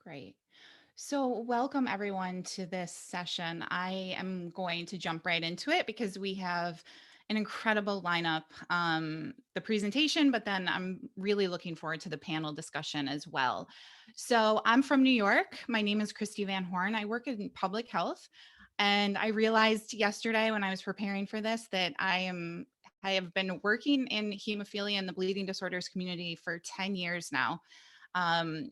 Great. So, welcome everyone to this session. I am going to jump right into it because we have an incredible lineup. The presentation, but then I'm really looking forward to the panel discussion as well. So, I'm from New York. My name is Christy Van Horn. I work in public health. And I realized yesterday when I was preparing for this that I have been working in hemophilia and the bleeding disorders community for 10 years now,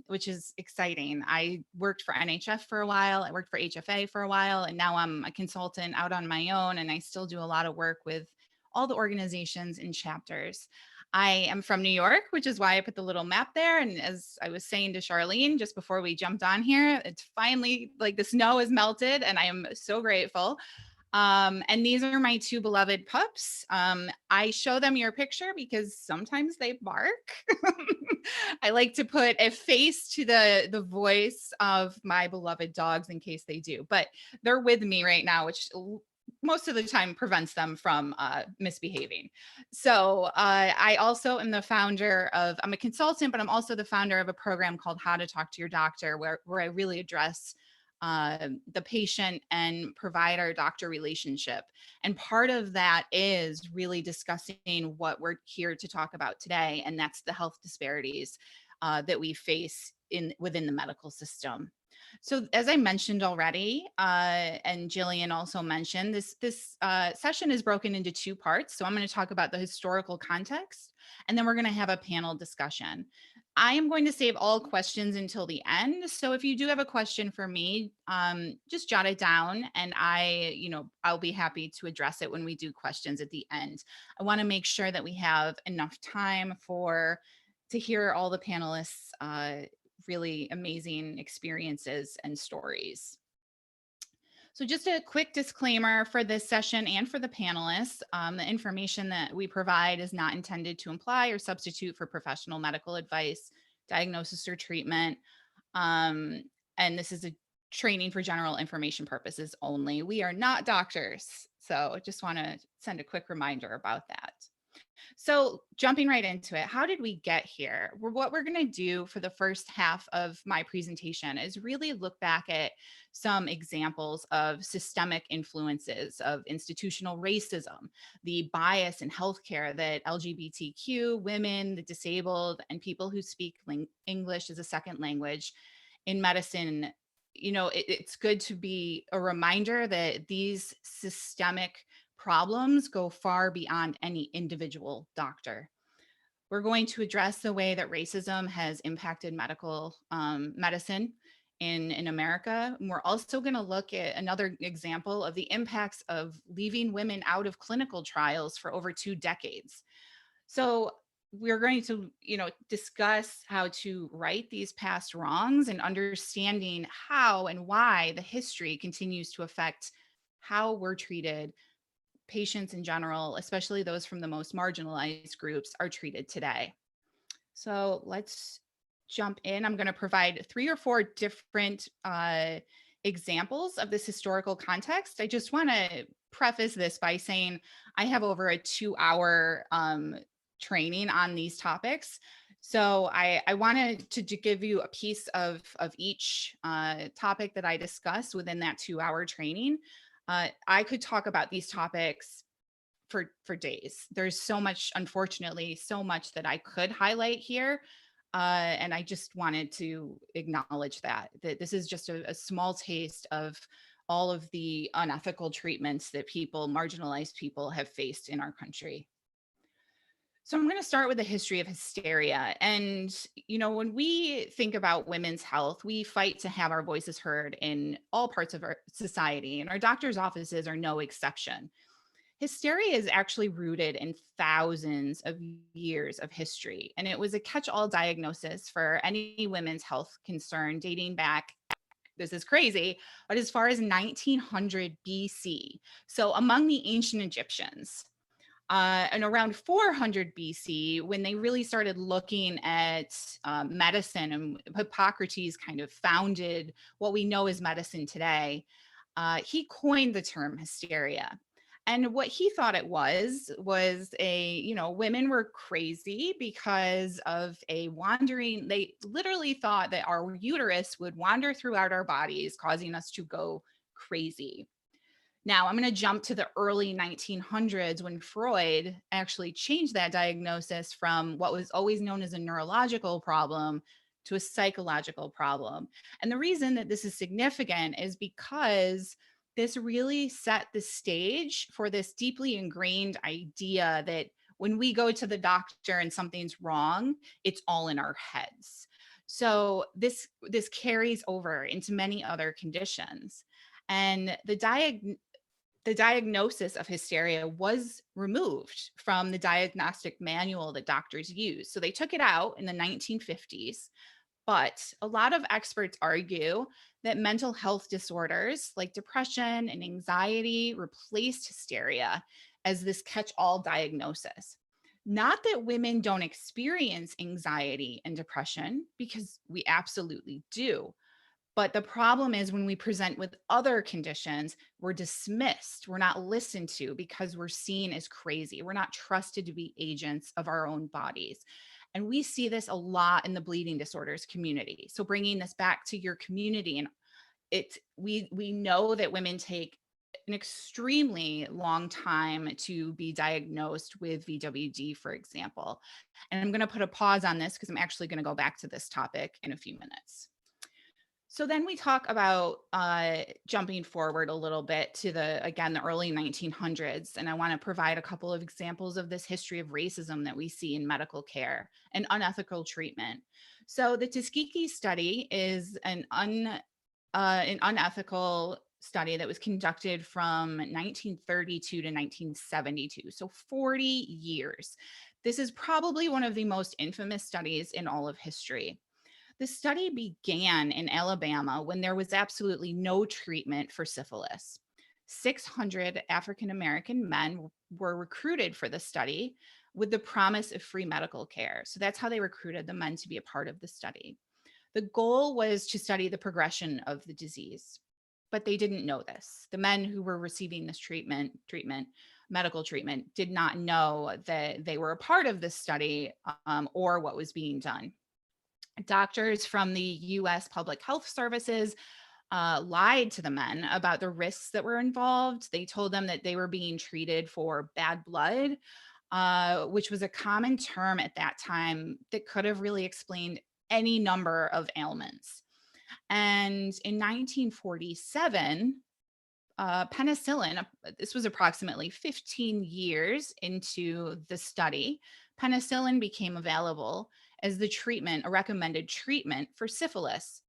which is exciting. I worked for NHF for a while, I worked for HFA for a while, and now I'm a consultant out on my own, and I still do a lot of work with all the organizations and chapters. I am from New York, which is why I put the little map there. And as I was saying to Charlene just before we jumped on here, it's finally like the snow has melted, and I am so grateful. And these are my two beloved pups. I show them your picture because sometimes they bark. I like to put a face to the voice of my beloved dogs in case they do, but they're with me right now, which most of the time prevents them from misbehaving. So I also am the founder of, I'm a consultant, but I'm also the founder of a program called How to Talk to Your Doctor, where I really address the patient and provider doctor relationship. And part of that is really discussing what we're here to talk about today, and that's the health disparities that we face within the medical system. So, as I mentioned already, and Jillian also mentioned, this session is broken into two parts. So, I'm going to talk about the historical context, and then we're going to have a panel discussion. I am going to save all questions until the end. So if you do have a question for me, just jot it down, and I'll be happy to address it when we do questions at the end. I want to make sure that we have enough time to hear all the panelists' really amazing experiences and stories. So just a quick disclaimer for this session and for the panelists, the information that we provide is not intended to imply or substitute for professional medical advice, diagnosis, or treatment. And this is a training for general information purposes only. We are not doctors. So just want to send a quick reminder about that. So, jumping right into it, how did we get here? What we're going to do for the first half of my presentation is really look back at some examples of systemic influences of institutional racism, the bias in healthcare that LGBTQ, women, the disabled, and people who speak English as a second language in medicine. It's good to be a reminder that these systemic problems go far beyond any individual doctor. We're going to address the way that racism has impacted medical medicine in America. And we're also going to look at another example of the impacts of leaving women out of clinical trials for over 2 decades. So we're going to, discuss how to right these past wrongs and understanding how and why the history continues to affect how we're treated, patients in general, especially those from the most marginalized groups, are treated today. So let's jump in. I'm going to provide 3 or 4 different examples of this historical context. I just want to preface this by saying I have over a 2-hour training on these topics. So I wanted to give you a piece of each topic that I discuss within that 2-hour training. I could talk about these topics for days. There's so much, unfortunately, so much that I could highlight here. And I just wanted to acknowledge that this is just a small taste of all of the unethical treatments that marginalized people have faced in our country. So I'm going to start with the history of hysteria. And, when we think about women's health, we fight to have our voices heard in all parts of our society, and our doctors' offices are no exception. Hysteria is actually rooted in thousands of years of history, and it was a catch-all diagnosis for any women's health concern dating back, this is crazy, but as far as 1900 BC. So among the ancient Egyptians. And around 400 BC, when they really started looking at medicine, and Hippocrates kind of founded what we know as medicine today, he coined the term hysteria. And what he thought it was women were crazy because of a wandering, they literally thought that our uterus would wander throughout our bodies, causing us to go crazy. Now, I'm going to jump to the early 1900s when Freud actually changed that diagnosis from what was always known as a neurological problem to a psychological problem. And the reason that this is significant is because this really set the stage for this deeply ingrained idea that when we go to the doctor and something's wrong, it's all in our heads. So this carries over into many other conditions. And the diagnosis of hysteria was removed from the diagnostic manual that doctors use. So they took it out in the 1950s. But a lot of experts argue that mental health disorders like depression and anxiety replaced hysteria as this catch all diagnosis. Not that women don't experience anxiety and depression, because we absolutely do. But the problem is when we present with other conditions, we're dismissed. We're not listened to because we're seen as crazy. We're not trusted to be agents of our own bodies. And we see this a lot in the bleeding disorders community. So bringing this back to your community, and we know that women take an extremely long time to be diagnosed with VWD, for example. And I'm going to put a pause on this because I'm actually going to go back to this topic in a few minutes. So then we talk about jumping forward a little bit to the early 1900s. And I want to provide a couple of examples of this history of racism that we see in medical care and unethical treatment. So the Tuskegee Study is an unethical study that was conducted from 1932 to 1972, so 40 years. This is probably one of the most infamous studies in all of history. The study began in Alabama when there was absolutely no treatment for syphilis. 600 African American men were recruited for the study with the promise of free medical care. So that's how they recruited the men to be a part of the study. The goal was to study the progression of the disease, but they didn't know this. The men who were receiving this medical treatment, did not know that they were a part of this study or what was being done. Doctors from the US Public Health Services lied to the men about the risks that were involved. They told them that they were being treated for bad blood, which was a common term at that time that could have really explained any number of ailments. And in 1947, penicillin, this was approximately 15 years into the study, penicillin became available as the treatment, a recommended treatment for syphilis,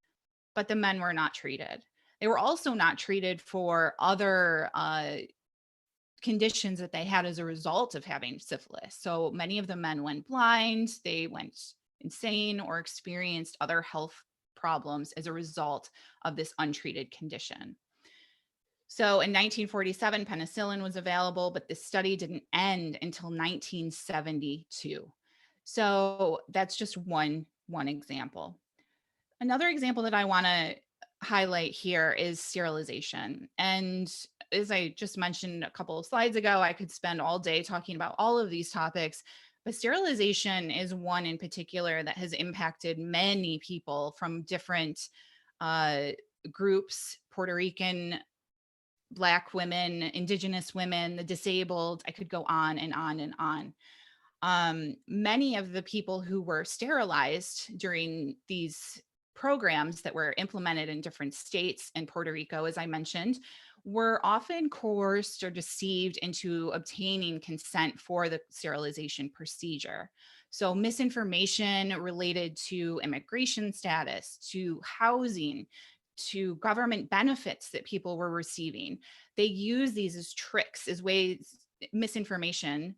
but the men were not treated. They were also not treated for other conditions that they had as a result of having syphilis. So many of the men went blind, they went insane, or experienced other health problems as a result of this untreated condition. So in 1947, penicillin was available, but the study didn't end until 1972. So that's just one example. Another example that I want to highlight here is sterilization. And as I just mentioned a couple of slides ago, I could spend all day talking about all of these topics, but sterilization is one in particular that has impacted many people from different groups: Puerto Rican, Black women, Indigenous women, the disabled. I could go on and on and on. Many of the people who were sterilized during these programs that were implemented in different states and Puerto Rico, as I mentioned, were often coerced or deceived into obtaining consent for the sterilization procedure. So misinformation related to immigration status, to housing, to government benefits that people were receiving. They use these as tricks, as ways, misinformation,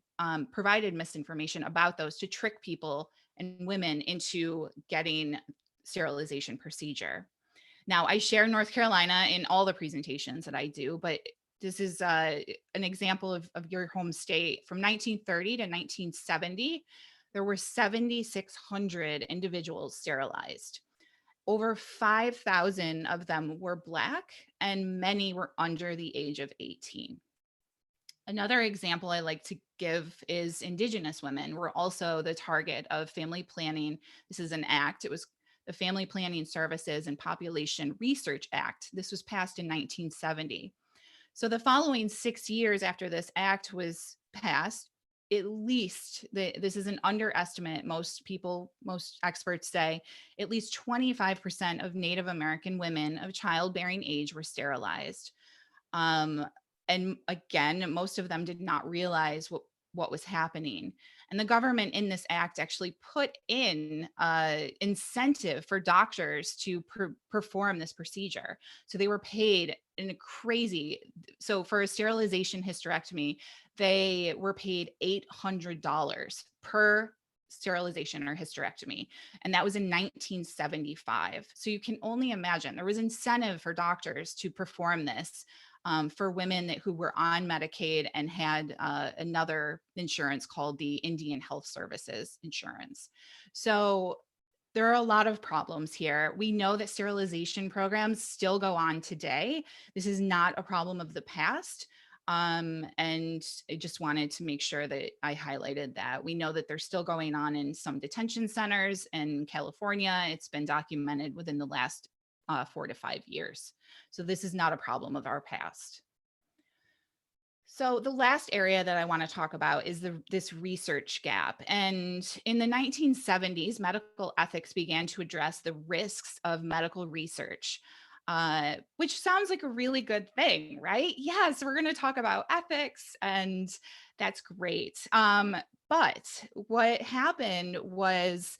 provided misinformation about those to trick people and women into getting sterilization procedure. Now, I share North Carolina in all the presentations that I do, but this is an example of your home state. From 1930 to 1970, there were 7,600 individuals sterilized. Over 5,000 of them were Black, and many were under the age of 18. Another example I like to give is Indigenous women were also the target of family planning. This is an act. It was the Family Planning Services and Population Research Act. This was passed in 1970. So the following 6 years after this act was passed, at least this is an underestimate. Most experts say at least 25% of Native American women of childbearing age were sterilized. Um, and again, most of them did not realize what was happening. And the government in this act actually put in incentive for doctors to perform this procedure. So they were paid in a crazy. So for a sterilization hysterectomy, they were paid $800 per sterilization or hysterectomy, and that was in 1975. So you can only imagine there was incentive for doctors to perform this for women who were on Medicaid and had another insurance called the Indian Health Services insurance. So there are a lot of problems here. We know that sterilization programs still go on today. This is not a problem of the past. And I just wanted to make sure that I highlighted that. We know that they're still going on in some detention centers in California. It's been documented within the last 4 to 5 years. So this is not a problem of our past. So the last area that I want to talk about is this research gap. And in the 1970s, medical ethics began to address the risks of medical research, which sounds like a really good thing, right? Yes, we're going to talk about ethics, and that's great. But what happened was,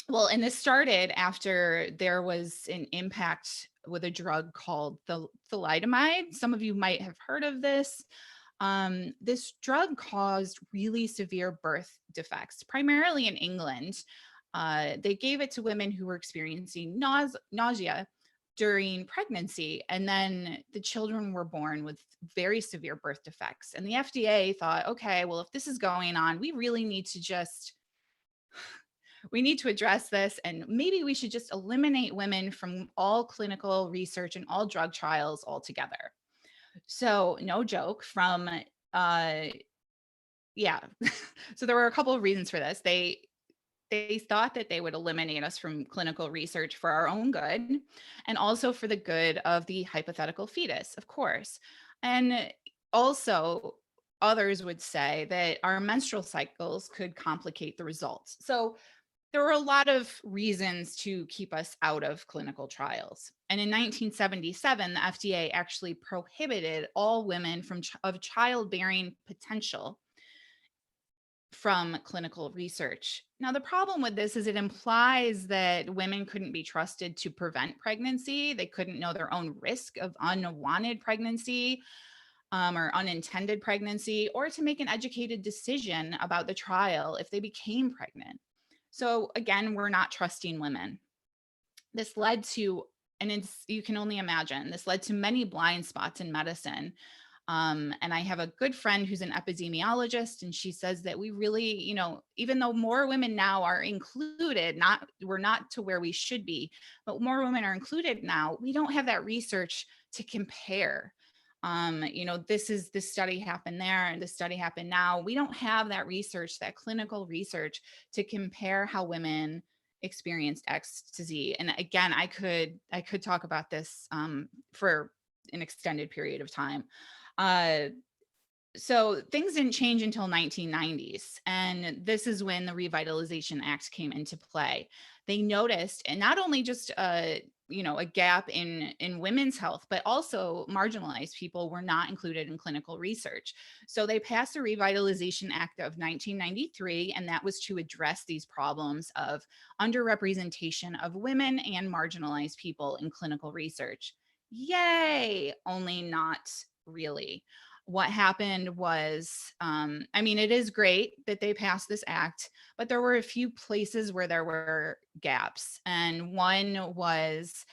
well, and this started after there was an impact with a drug called the thalidomide. Some of you might have heard of this. This drug caused really severe birth defects, primarily in England. They gave it to women who were experiencing nausea during pregnancy, and then the children were born with very severe birth defects. And the FDA thought, okay, well, if this is going on, we need to address this, and maybe we should just eliminate women from all clinical research and all drug trials altogether. So no joke from yeah. So there were a couple of reasons for this. They thought that they would eliminate us from clinical research for our own good and also for the good of the hypothetical fetus, of course. And also others would say that our menstrual cycles could complicate the results. So there were a lot of reasons to keep us out of clinical trials. And in 1977, the FDA actually prohibited all women of childbearing potential from clinical research. Now, the problem with this is it implies that women couldn't be trusted to prevent pregnancy. They couldn't know their own risk of unwanted pregnancy or unintended pregnancy, or to make an educated decision about the trial if they became pregnant. So again, we're not trusting women. This led to, you can only imagine, this led to many blind spots in medicine. And I have a good friend who's an epidemiologist, and she says that we really, even though more women now are included, we're not to where we should be, but more women are included now, we don't have that research to compare. This study happened there and this study happened now. We don't have that research, that clinical research to compare how women experienced ecstasy. And again, I could talk about this for an extended period of time. So things didn't change until 1990s, and this is when the Revitalization Act came into play. They noticed, and not only just a gap in women's health, but also marginalized people were not included in clinical research. So they passed the Revitalization Act of 1993, and that was to address these problems of underrepresentation of women and marginalized people in clinical research. Yay! Only not really. What happened was, it is great that they passed this act, but there were a few places where there were gaps. And one was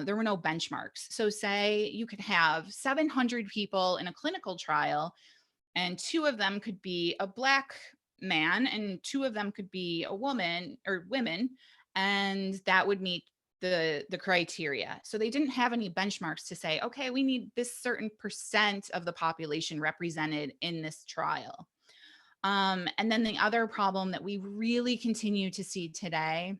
there were no benchmarks. So, say you could have 700 people in a clinical trial, and 2 of them could be a Black man, and 2 of them could be a woman or women, and that would meet the criteria. So they didn't have any benchmarks to say, okay, we need this certain percent of the population represented in this trial. And then the other problem that we really continue to see today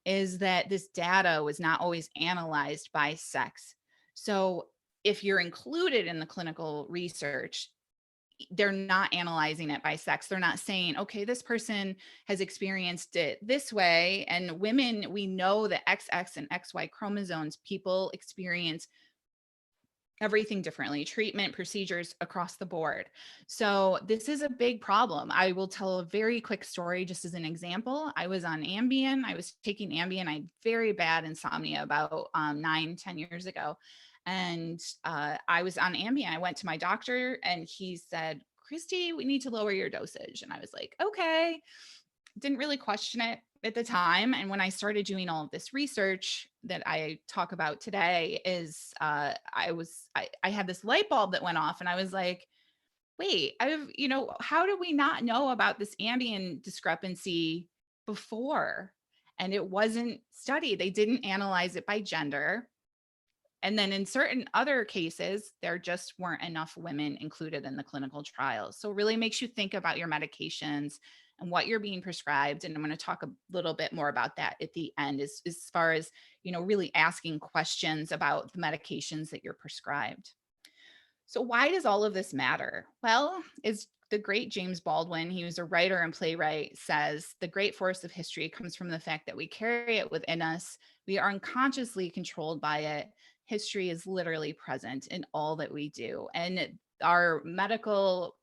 is that this data was not always analyzed by sex. So if you're included in the clinical research, they're not analyzing it by sex. They're not saying, okay, this person has experienced it this way. And women, we know that XX and XY chromosomes, people experience everything differently, treatment, procedures across the board. So this is a big problem. I will tell a very quick story just as an example. I was on Ambien. I was taking Ambien. I had very bad insomnia about 9-10 years ago. And I was on Ambien. I went to my doctor and he said, Christy, we need to lower your dosage. And I was like, okay. Didn't really question it at the time. And when I started doing all of this research that I talk about today is I had this light bulb that went off and I was like, wait, how do we not know about this Ambien discrepancy before? And it wasn't studied. They didn't analyze it by gender. And then in certain other cases, there just weren't enough women included in the clinical trials. So it really makes you think about your medications and what you're being prescribed. And I'm going to talk a little bit more about that at the end as far as, really asking questions about the medications that you're prescribed. So why does all of this matter? Well, as the great James Baldwin, he was a writer and playwright, says, the great force of history comes from the fact that we carry it within us. We are unconsciously controlled by it. History is literally present in all that we do. And our medical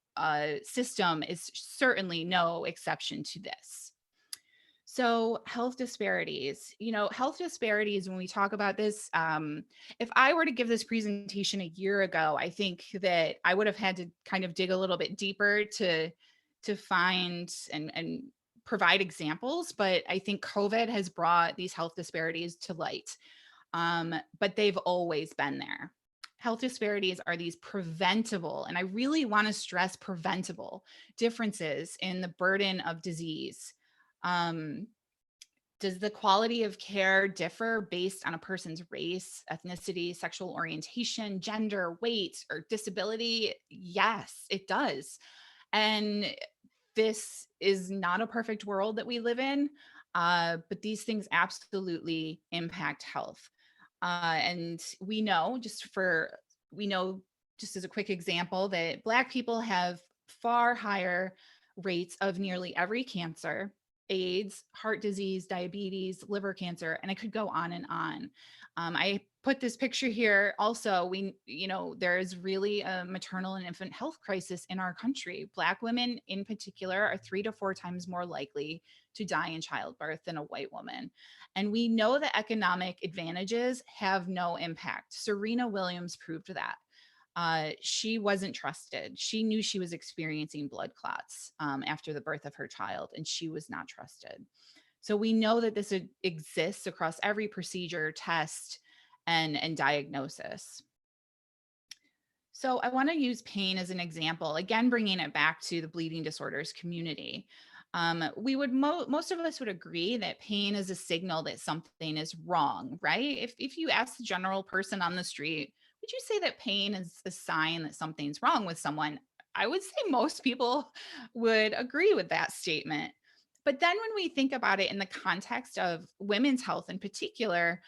system is certainly no exception to this. So health disparities, health disparities, when we talk about this, if I were to give this presentation a year ago, I think that I would have had to kind of dig a little bit deeper to find and provide examples. But I think COVID has brought these health disparities to light. But they've always been there. Health disparities are these preventable, and I really want to stress preventable differences in the burden of disease. Does the quality of care differ based on a person's race, ethnicity, sexual orientation, gender, weight, or disability? Yes, it does. And this is not a perfect world that we live in, but these things absolutely impact health. And we know just as a quick example that Black people have far higher rates of nearly every cancer, AIDS, heart disease, diabetes, liver cancer, and I could go on and on. I put this picture here. Also, there is really a maternal and infant health crisis in our country. Black women in particular are 3 to 4 times more likely to die in childbirth than a white woman. And we know that economic advantages have no impact. Serena Williams proved that. She wasn't trusted. She knew she was experiencing blood clots after the birth of her child, and she was not trusted. So we know that this exists across every procedure, test, and diagnosis. So I want to use pain as an example, again, bringing it back to the bleeding disorders community. We would most of us would agree that pain is a signal that something is wrong, right? If you ask the general person on the street, would you say that pain is a sign that something's wrong with someone? I would say most people would agree with that statement. But then when we think about it in the context of women's health in particular,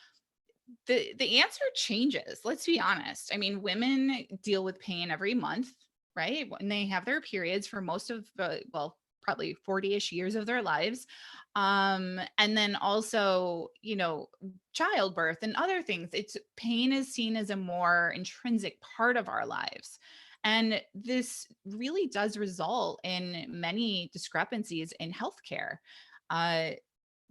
the answer changes. Let's be honest. I mean, women deal with pain every month, right? When they have their periods for most of probably 40ish years of their lives. And then also, childbirth and other things. Pain is seen as a more intrinsic part of our lives. And this really does result in many discrepancies in healthcare. Uh,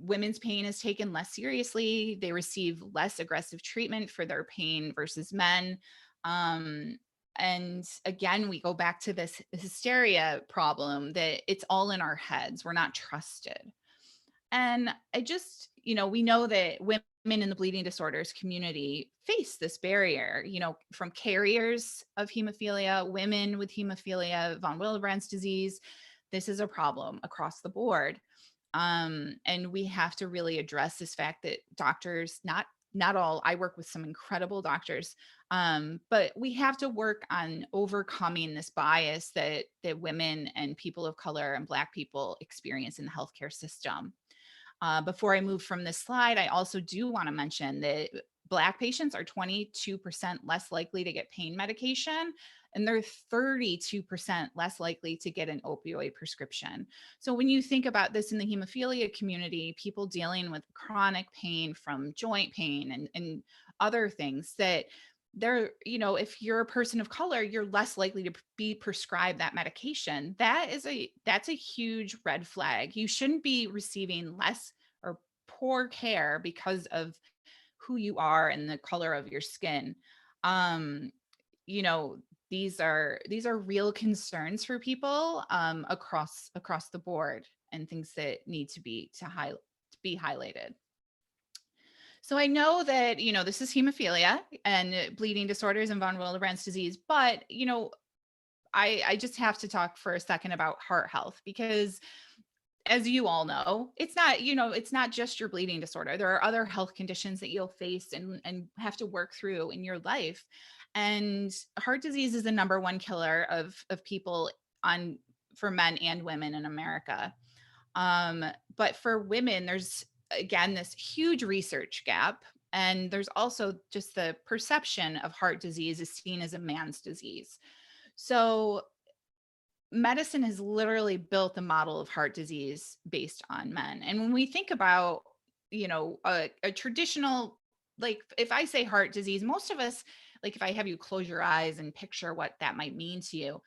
Women's pain is taken less seriously. They receive less aggressive treatment for their pain versus men. And again, we go back to this hysteria problem that it's all in our heads. We're not trusted. And we know that women in the bleeding disorders community face this barrier, from carriers of hemophilia, women with hemophilia, von Willebrand's disease. This is a problem across the board. And we have to really address this fact that doctors, not not all, I work with some incredible doctors, but we have to work on overcoming this bias that women and people of color and Black people experience in the healthcare system. Before I move from this slide, I also do want to mention that Black patients are 22% less likely to get pain medication, and they're 32% less likely to get an opioid prescription. So when you think about this in the hemophilia community, people dealing with chronic pain from joint pain and other things, that they're, if you're a person of color, you're less likely to be prescribed that medication. That's a huge red flag. You shouldn't be receiving less or poor care because of who you are and the color of your skin. Um, you know, these are real concerns for people, across the board, and things that need to be highlighted. So I know that, this is hemophilia and bleeding disorders and von Willebrand's disease, but, I just have to talk for a second about heart health, because as you all know, it's not just your bleeding disorder. There are other health conditions that you'll face and have to work through in your life. And heart disease is the number one killer of people on for men and women in America. But for women, there's again this huge research gap. And there's also just the perception of heart disease is seen as a man's disease. So medicine has literally built a model of heart disease based on men. And when we think about, a traditional, like if I say heart disease, most of us, like if I have you close your eyes and picture what that might mean to you,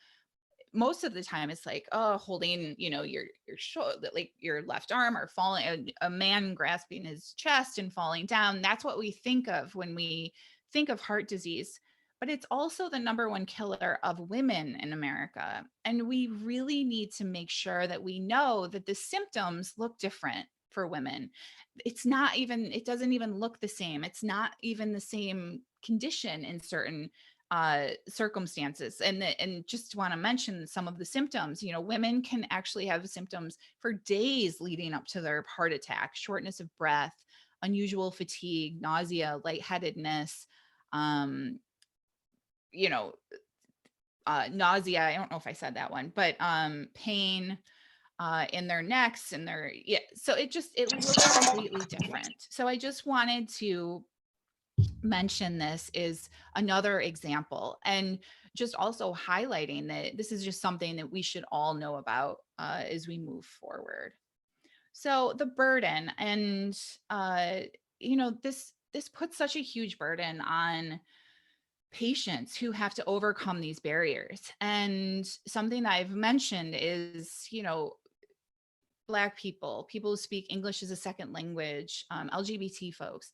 most of the time it's like, oh, holding, your shoulder, like your left arm, or falling, a man grasping his chest and falling down. That's what we think of when we think of heart disease. But it's also the number one killer of women in America. And we really need to make sure that we know that the symptoms look different for women. It doesn't even look the same. It's not even the same condition in certain circumstances. And just want to mention some of the symptoms. Women can actually have symptoms for days leading up to their heart attack: shortness of breath, unusual fatigue, nausea, lightheadedness, um, you know, nausea. I don't know if I said that one, but pain in their necks and their, yeah. So it looks completely different. So I just wanted to mention this is another example, and just also highlighting that this is just something that we should all know about as we move forward. So the burden, and this puts such a huge burden on patients who have to overcome these barriers. And something that I've mentioned is, Black people who speak English as a second language, LGBT folks.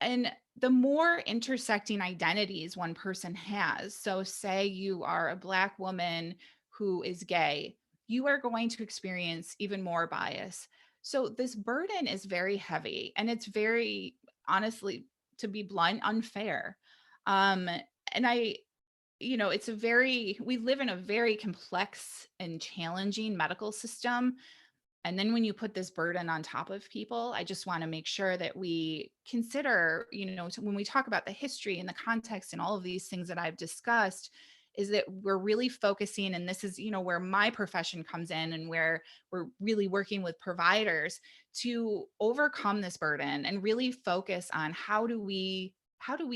And the more intersecting identities one person has, so say you are a Black woman who is gay, you are going to experience even more bias. So this burden is very heavy, and it's very, honestly, to be blunt, unfair. Um, and we live in a very complex and challenging medical system. And then when you put this burden on top of people, I just want to make sure that we consider, when we talk about the history and the context and all of these things that I've discussed, is that we're really focusing, and this is, where my profession comes in and where we're really working with providers to overcome this burden and really focus on how do we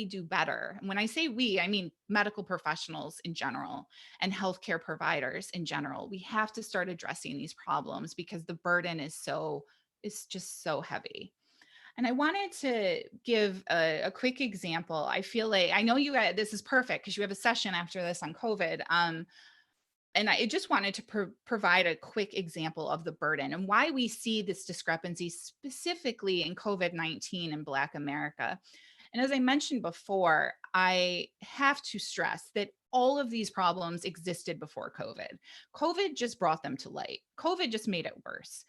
do better. And when I say we, I mean medical professionals in general and healthcare providers in general. We have to start addressing these problems because the burden is just so heavy. And I wanted to give a quick example. I feel like I know you guys, this is perfect because you have a session after this on COVID. And I just wanted to provide a quick example of the burden and why we see this discrepancy specifically in COVID-19 in Black America. And as I mentioned before, I have to stress that all of these problems existed before COVID. COVID just brought them to light. COVID just made it worse.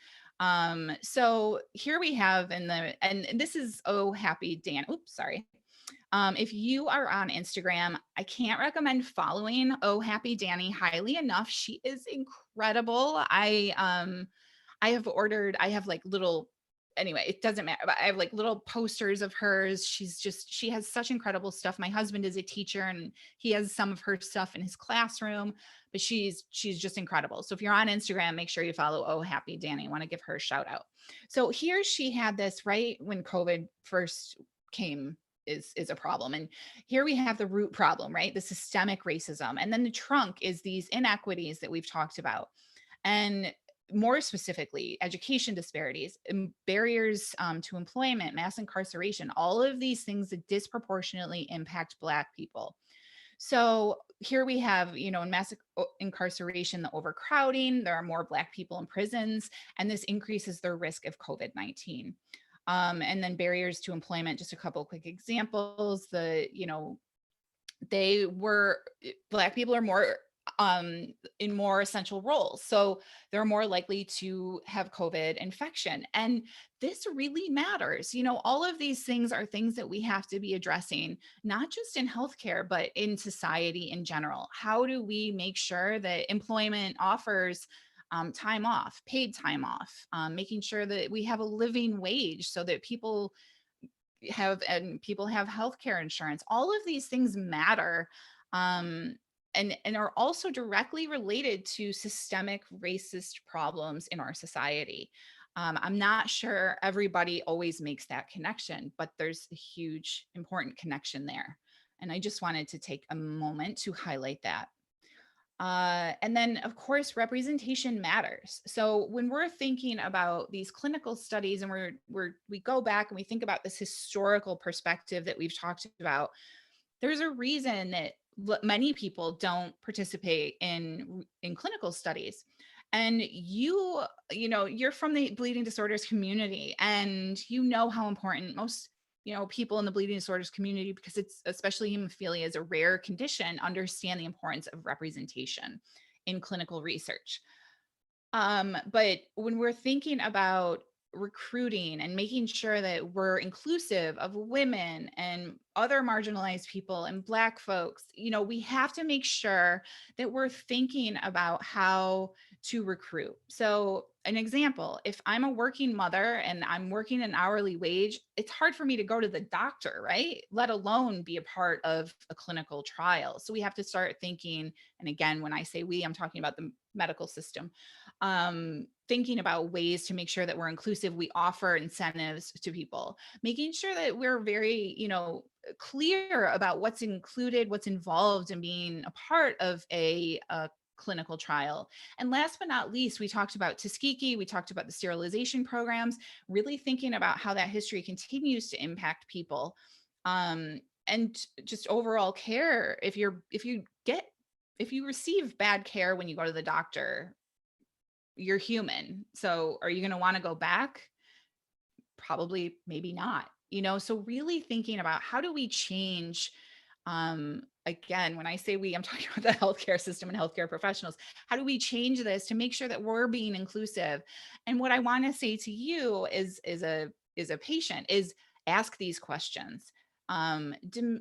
So here we have and this is Oh Happy Dan. Oops, sorry. If you are on Instagram, I can't recommend following Oh Happy Danny highly enough. She is incredible. I have like little anyway, it doesn't matter. But I have like little posters of hers. She has such incredible stuff. My husband is a teacher and he has some of her stuff in his classroom, but she's just incredible. So if you're on Instagram, make sure you follow Oh Happy Danny. I want to give her a shout out. So here she had this right when COVID first came is a problem. And here we have the root problem, right? The systemic racism. And then the trunk is these inequities that we've talked about. And more specifically, education disparities, barriers to employment, mass incarceration, all of these things that disproportionately impact Black people. So here we have, in mass incarceration, the overcrowding, there are more Black people in prisons, and this increases their risk of COVID-19. And then barriers to employment, just a couple of quick examples. Black people are more in more essential roles. So they're more likely to have COVID infection. And this really matters. All of these things are things that we have to be addressing, not just in healthcare, but in society in general. How do we make sure that employment offers time off, paid time off, making sure that we have a living wage so that people have healthcare insurance. All of these things matter, and are also directly related to systemic racist problems in our society. I'm not sure everybody always makes that connection, but there's a huge important connection there, and I just wanted to take a moment to highlight that. And then, of course, representation matters. So when we're thinking about these clinical studies and we go back and we think about this historical perspective that we've talked about, there's a reason that many people don't participate in clinical studies. And you're from the bleeding disorders community, and how important most people in the bleeding disorders community, because it's especially hemophilia is a rare condition, understand the importance of representation in clinical research. But when we're thinking about recruiting and making sure that we're inclusive of women and other marginalized people and Black folks, we have to make sure that we're thinking about how to recruit. So an example, if I'm a working mother and I'm working an hourly wage, it's hard for me to go to the doctor, right? Let alone be a part of a clinical trial. So we have to start thinking, and again, when I say we, I'm talking about the medical system, thinking about ways to make sure that we're inclusive. We offer incentives to people, making sure that we're very, clear about what's included, what's involved in being a part of a clinical trial. And last but not least, we talked about Tuskegee, we talked about the sterilization programs, really thinking about how that history continues to impact people. And just overall care. If you receive bad care when you go to the doctor, you're human. So are you going to want to go back? Probably, maybe not. So really thinking about how do we change, again, when I say we, I'm talking about the healthcare system and healthcare professionals. How do we change this to make sure that we're being inclusive? And what I want to say to you is a patient is ask these questions. Do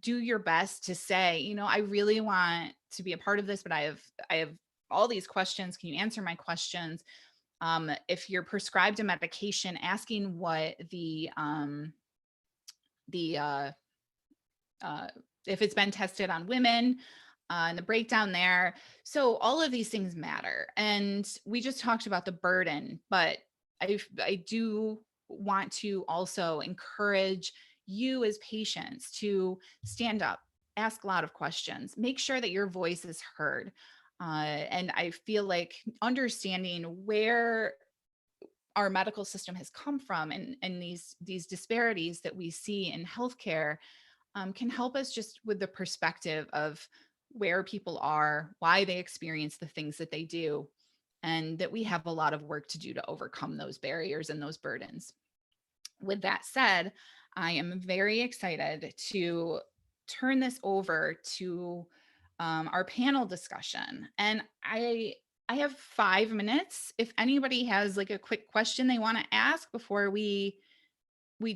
your best to say, I really want to be a part of this, but I have all these questions. Can you answer my questions? If you're prescribed a medication, asking what if it's been tested on women, and the breakdown there. So all of these things matter. And we just talked about the burden, but I do want to also encourage you as patients to stand up, ask a lot of questions, make sure that your voice is heard. And I feel like understanding where our medical system has come from and these disparities that we see in healthcare can help us just with the perspective of where people are, why they experience the things that they do, and that we have a lot of work to do to overcome those barriers and those burdens. With that said, I am very excited to turn this over to our panel discussion. And I have 5 minutes. If anybody has like a quick question they want to ask before we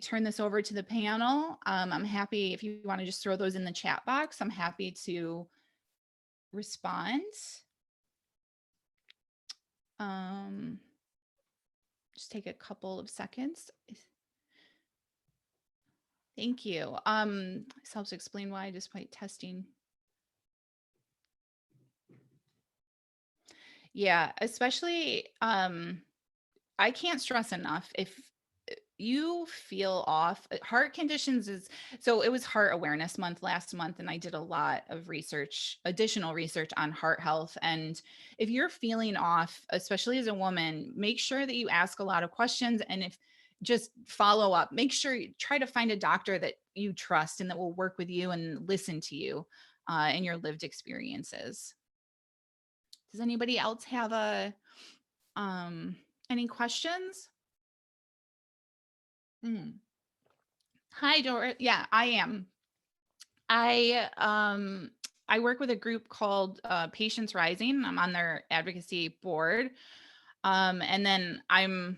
turn this over to the panel, I'm happy if you want to just throw those in the chat box. I'm happy to respond. Just take a couple of seconds. Thank you. This helps explain why despite testing. Yeah, especially I can't stress enough if you feel off. Heart conditions is so it was Heart Awareness Month last month, and I did a lot of research, additional research on heart health. And if you're feeling off, especially as a woman, make sure that you ask a lot of questions. And if just follow up, make sure you try to find a doctor that you trust and that will work with you and listen to you in your lived experiences. Does anybody else have any questions? Mm. Hi, Dora. Yeah, I am. I work with a group called Patients Rising. I'm on their advocacy board. And then I'm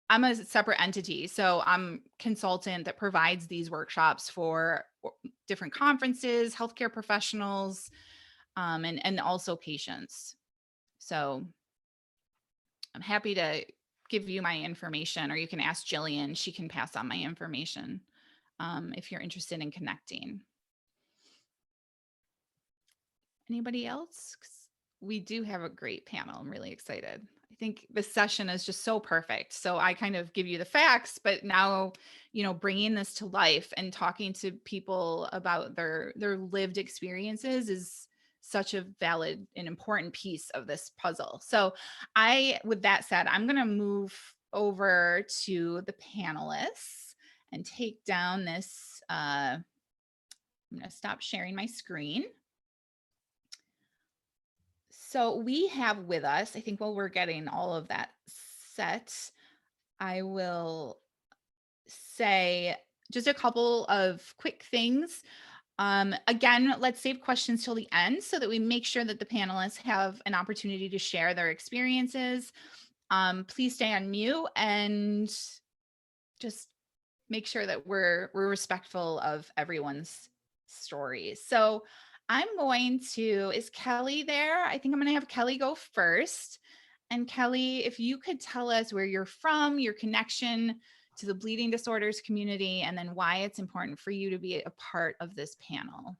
a separate entity. So I'm consultant that provides these workshops for different conferences, healthcare professionals, and also patients. So I'm happy to give you my information, or you can ask Jillian. She can pass on my information if you're interested in connecting. Anybody else? 'Cause we do have a great panel. I'm really excited. I think this session is just so perfect. So I kind of give you the facts, but now, bringing this to life and talking to people about their lived experiences is such a valid and important piece of this puzzle. So with that said, I'm going to move over to the panelists and take down this. I'm going to stop sharing my screen. So we have with us, I think while we're getting all of that set, I will say just a couple of quick things. Again, let's save questions till the end so that we make sure that the panelists have an opportunity to share their experiences. Please stay on mute and just make sure that we're respectful of everyone's stories. So I'm going to, is Kelly there? I think I'm going to have Kelly go first. And Kelly, if you could tell us where you're from, your connection to the bleeding disorders community, and then why it's important for you to be a part of this panel.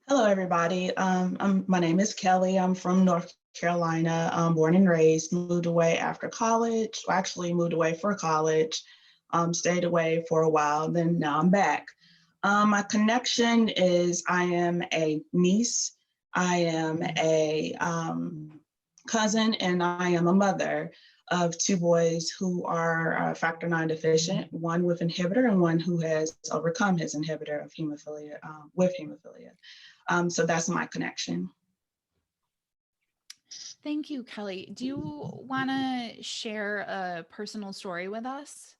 Hello, everybody. My name is Kelly. I'm from North Carolina. I'm born and raised, moved away after college. Well, actually moved away for college, stayed away for a while, then now I'm back. My connection is I am a niece, I am a cousin, and I am a mother of two boys who are factor IX deficient, one with inhibitor and one who has overcome his inhibitor of hemophilia, with hemophilia. So that's my connection. Thank you, Kelly. Do you want to share a personal story with us?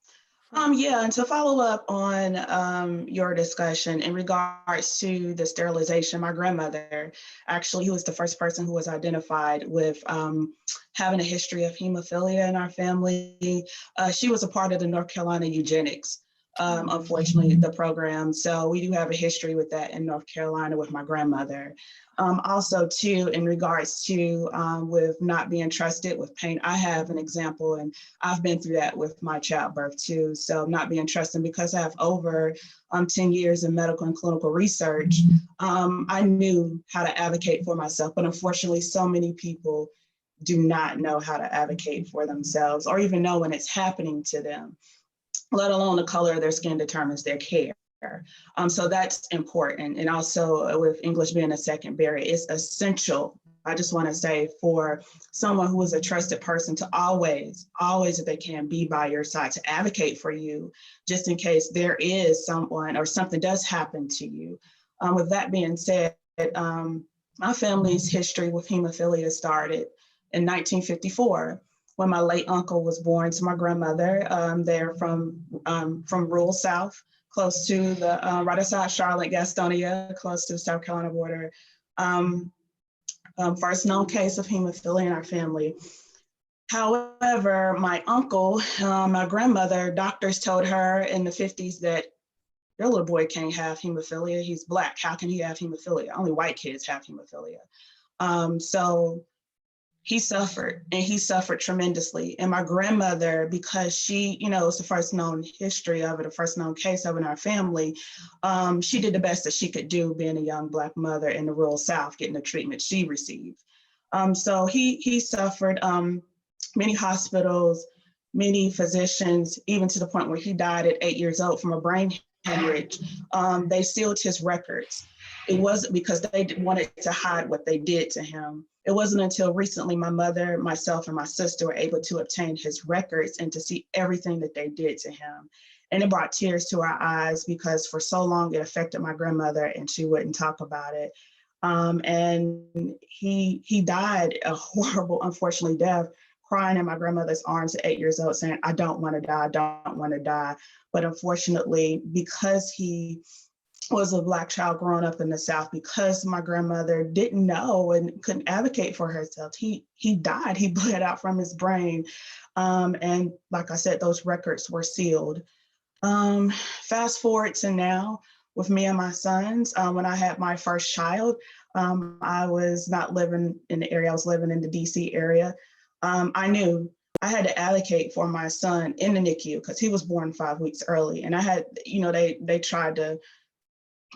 Yeah, and to follow up on your discussion in regards to the sterilization, my grandmother actually, who was the first person who was identified with having a history of hemophilia in our family. She was a part of the North Carolina eugenics, unfortunately, the program. So we do have a history with that in North Carolina with my grandmother. Also, too, in regards to with not being trusted with pain, I have an example, and I've been through that with my childbirth, too. So not being trusted, because I have over 10 years in medical and clinical research, I knew how to advocate for myself. But unfortunately, so many people do not know how to advocate for themselves or even know when it's happening to them, let alone the color of their skin determines their care. So that's important. And also with English being a second barrier, it's essential, I just want to say, for someone who is a trusted person to always, if they can, be by your side to advocate for you, just in case there is someone or something does happen to you. With that being said, my family's history with hemophilia started in 1954. When my late uncle was born to my grandmother. They're from rural South, close to the right outside Charlotte, Gastonia, close to the South Carolina border. First known case of hemophilia in our family. However, my uncle, my grandmother, doctors told her in the 50s that your little boy can't have hemophilia. He's Black. How can he have hemophilia? Only white kids have hemophilia. So he suffered, and he suffered tremendously. And my grandmother, because she, was the first known history of it, the first known case of it in our family, she did the best that she could do being a young Black mother in the rural South, getting the treatment she received. So he suffered many hospitals, many physicians, even to the point where he died at 8 years old from a brain hemorrhage. They sealed his records. It wasn't because they wanted to hide what they did to him. It wasn't until recently my mother, myself, and my sister were able to obtain his records and to see everything that they did to him. And it brought tears to our eyes because for so long it affected my grandmother and she wouldn't talk about it. And he died a horrible, unfortunately, death, crying in my grandmother's arms at 8 years old, saying, "I don't want to die, I don't want to die." But unfortunately, because he was a Black child growing up in the South, because my grandmother didn't know and couldn't advocate for herself, he died. He bled out from his brain. And like I said, those records were sealed. Fast forward to now with me and my sons. When I had my first child, I was not living in the area, I was living in the DC area. I knew I had to advocate for my son in the NICU because he was born 5 weeks early. And I had, they tried to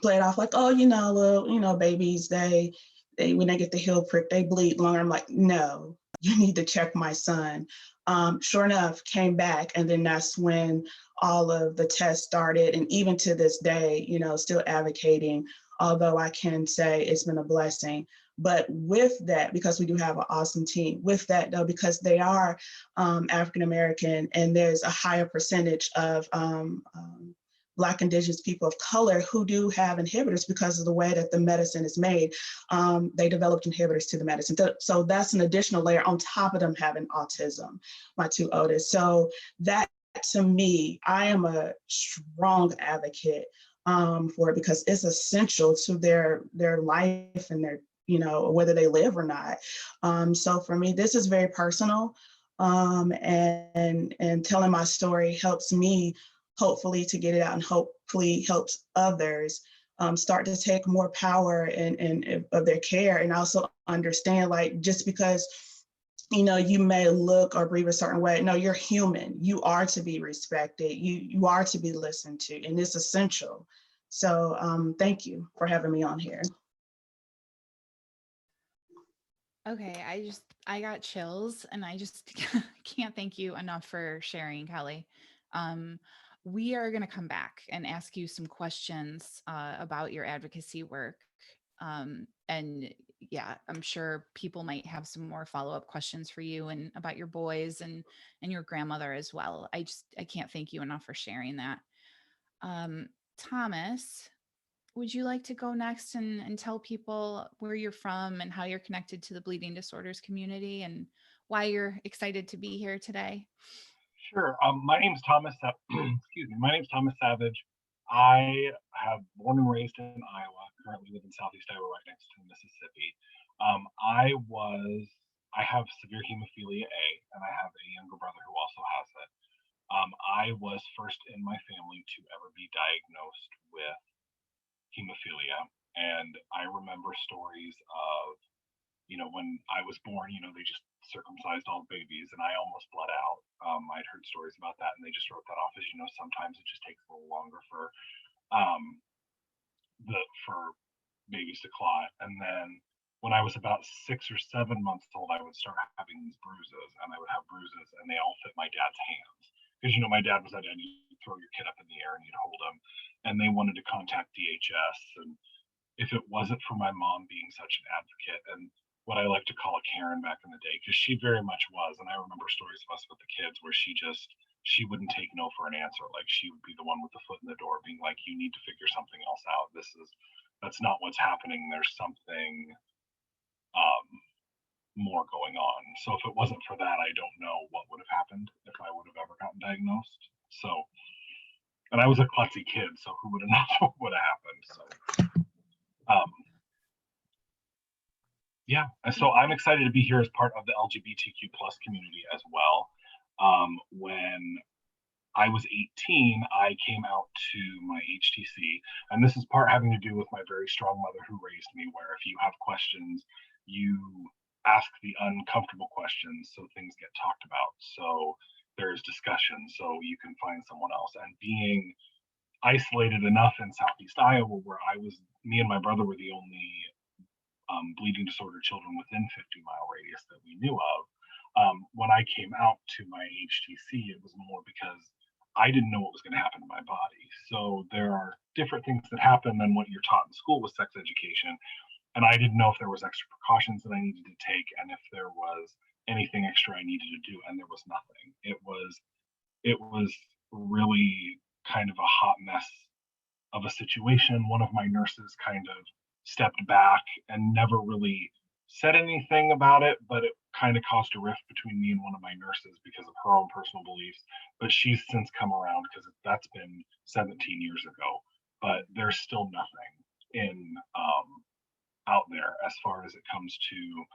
play it off like, oh, little, babies, they when they get the heel prick, they bleed longer. I'm like, no, you need to check my son. Sure enough, came back, and then that's when all of the tests started. And even to this day, still advocating, although I can say it's been a blessing. But with that, because we do have an awesome team, with that though, because they are African American and there's a higher percentage of Black, Indigenous people of color who do have inhibitors because of the way that the medicine is made. They developed inhibitors to the medicine. So that's an additional layer on top of them having autism, my two oldest. So that, to me, I am a strong advocate for it because it's essential to their life and their, whether they live or not. So for me, this is very personal. And telling my story helps me hopefully to get it out and hopefully helps others start to take more power and of their care, and also understand, like, just because you may look or breathe a certain way, no, you're human. You are to be respected. You are to be listened to, and it's essential. So thank you for having me on here. Okay, I got chills, and I just can't thank you enough for sharing, Kelly. Um, we are going to come back and ask you some questions about your advocacy work. And yeah, I'm sure people might have some more follow-up questions for you and about your boys and your grandmother as well. I can't thank you enough for sharing that. Thomas, would you like to go next and tell people where you're from and how you're connected to the bleeding disorders community and why you're excited to be here today? Sure. My name's Thomas. Excuse me. My name's Thomas Savage. I have born and raised in Iowa. Currently live in Southeast Iowa, right next to Mississippi. I have severe hemophilia A, and I have a younger brother who also has it. I was first in my family to ever be diagnosed with hemophilia, and I remember stories of, when I was born, they just circumcised all babies and I almost bled out. I'd heard stories about that and they just wrote that off as, sometimes it just takes a little longer um, for babies to clot. And then when I was about 6 or 7 months old, I would start having these bruises, and I would have bruises and they all fit my dad's hands. Because, my dad was that dad, you'd throw your kid up in the air and you'd hold him, and they wanted to contact DHS. And if it wasn't for my mom being such an advocate and what I like to call a Karen back in the day, because she very much was. And I remember stories of us with the kids where she wouldn't take no for an answer. Like, she would be the one with the foot in the door being like, you need to figure something else out. That's not what's happening. There's something more going on. So if it wasn't for that, I don't know what would have happened if I would have ever gotten diagnosed. So, and I was a klutzy kid, so who would have known what would have happened? So, yeah, and so I'm excited to be here as part of the LGBTQ plus community as well. When I was 18, I came out to my HTC, and this is part having to do with my very strong mother who raised me, where if you have questions, you ask the uncomfortable questions so things get talked about. So there's discussion so you can find someone else. And being isolated enough in Southeast Iowa where me and my brother were the only bleeding disorder children within 50-mile radius that we knew of. When I came out to my HTC, it was more because I didn't know what was going to happen to my body. So there are different things that happen than what you're taught in school with sex education. And I didn't know if there was extra precautions that I needed to take and if there was anything extra I needed to do. And there was nothing. It was really kind of a hot mess of a situation. One of my nurses kind of stepped back and never really said anything about it, but it kind of caused a rift between me and one of my nurses because of her own personal beliefs. But she's since come around because that's been 17 years ago. But there's still nothing in out there as far as it comes to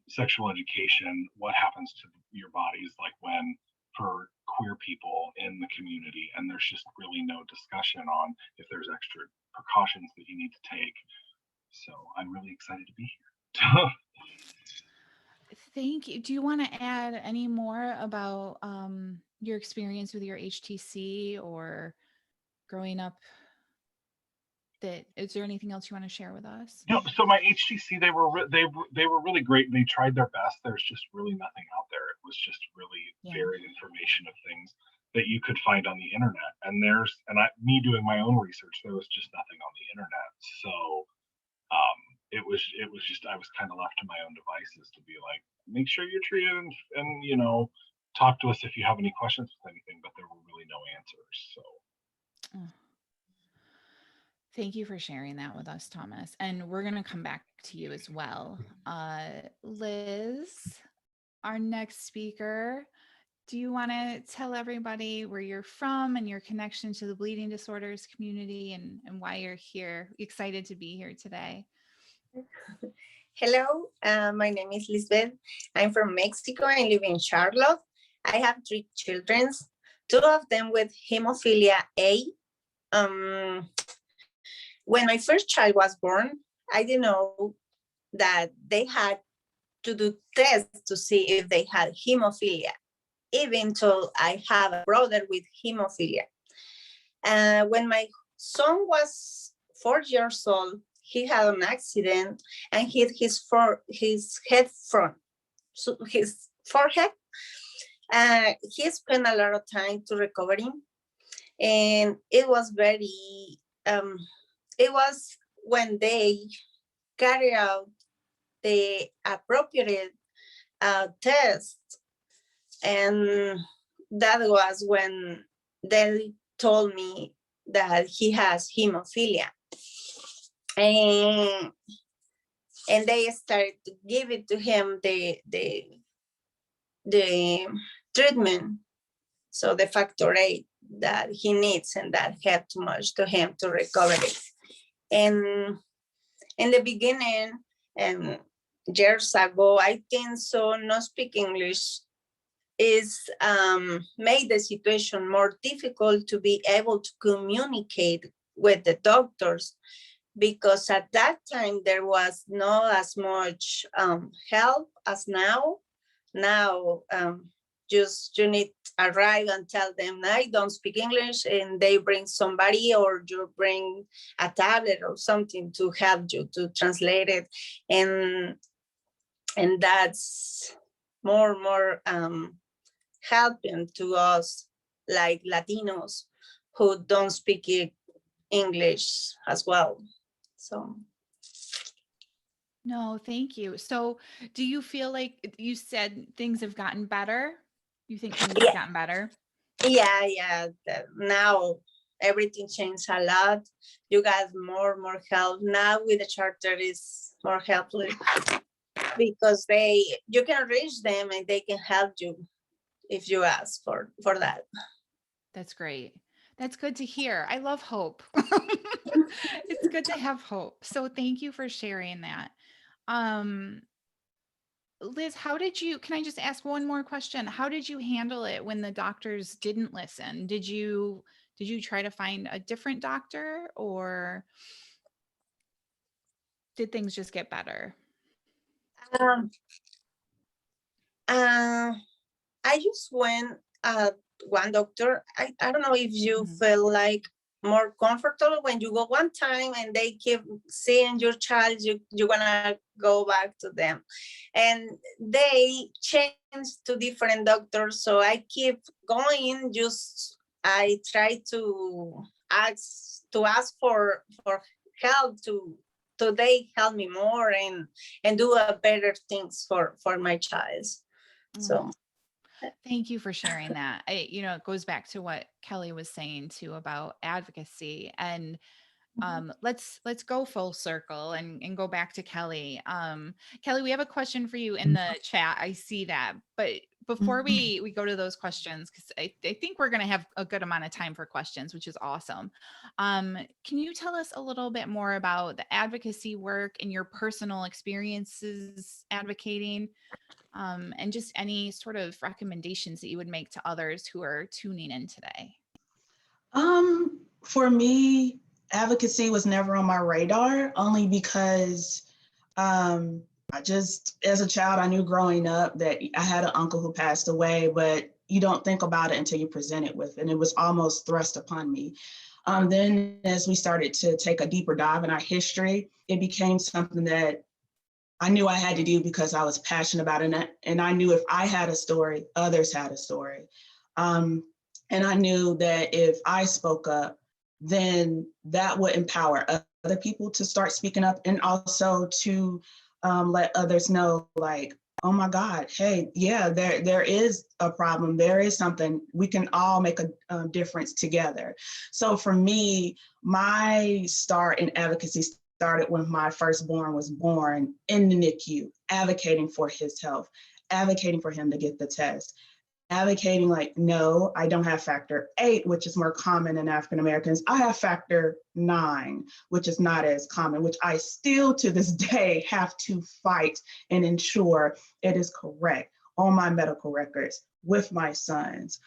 sexual education, what happens to your bodies, like when for queer people in the community, and there's just really no discussion on if there's extra precautions that you need to take. So I'm really excited to be here. Thank you. Do you want to add any more about your experience with your HTC or growing up? Is there anything else you want to share with us? So my HTC, they were really great. They tried their best. There's just really nothing out there. It was just really varied information of things that you could find on the internet. And me doing my own research, there was just nothing on the internet. So it was just, I was kind of left to my own devices to be like, make sure you're treated and talk to us if you have any questions with anything, but there were really no answers. So. Thank you for sharing that with us, Thomas. And we're going to come back to you as well. Liz, our next speaker, do you want to tell everybody where you're from and your connection to the bleeding disorders community and why you're here? Excited to be here today. Hello, my name is Lisbeth. I'm from Mexico. I live in Charlotte. I have 3 children, 2 of them with hemophilia A. When my first child was born, I didn't know that they had to do tests to see if they had hemophilia, even though I have a brother with hemophilia. When my son was 4 years old, he had an accident and hit his head front, so his forehead. He spent a lot of time to recovering, and it was very. It was when they carry out the appropriate test, and that was when they told me that he has hemophilia. And they started to give it to him the treatment, so the factor VIII that he needs, and that helped too much to him to recover it. And in the beginning, and years ago, I think so, not speak English is made the situation more difficult to be able to communicate with the doctors, because at that time there was not as much help as now. Now, just you need to arrive and tell them, I don't speak English, and they bring somebody, or you bring a tablet or something to help you to translate it. And that's more helping to us, like Latinos who don't speak English as well. So. No, thank you. So do you feel like you said things have gotten better? You think things have gotten better? Yeah. Now everything changed a lot. You got more help. Now with the charter is more helpful because you can reach them and they can help you if you ask for that. That's great. That's good to hear. I love hope. It's good to have hope. So thank you for sharing that. Liz, can I just ask one more question? How did you handle it when the doctors didn't listen? Did you try to find a different doctor, or did things just get better? Um, uh, I just went one doctor. I don't know if you Mhm. feel like more comfortable when you go one time and they keep seeing your child, you're gonna go back to them. And they change to different doctors. So I keep going, just I try to ask for help to they help me more and do a better things for my child. So Mm. Thank you for sharing that. It goes back to what Kelly was saying too about advocacy. And let's go full circle and go back to Kelly. Kelly, we have a question for you in the chat. I see that, but before we go to those questions, because I think we're going to have a good amount of time for questions, which is awesome. Can you tell us a little bit more about the advocacy work and your personal experiences advocating, and just any sort of recommendations that you would make to others who are tuning in today? For me, advocacy was never on my radar, only because I just, as a child, I knew growing up that I had an uncle who passed away, but you don't think about it until you're presented with it. And it was almost thrust upon me. Then as we started to take a deeper dive in our history, it became something that I knew I had to do because I was passionate about it. And I knew if I had a story, others had a story. Um, and I knew that if I spoke up, then that would empower other people to start speaking up, and also to let others know, like, oh my God, hey, yeah, there is a problem. There is something. We can all make a difference together. So for me, my start in advocacy started when my firstborn was born in the NICU, advocating for his health, advocating for him to get the test, advocating like, no, I don't have factor 8, which is more common in African Americans. I have factor 9, which is not as common, which I still to this day have to fight and ensure it is correct on my medical records with my sons.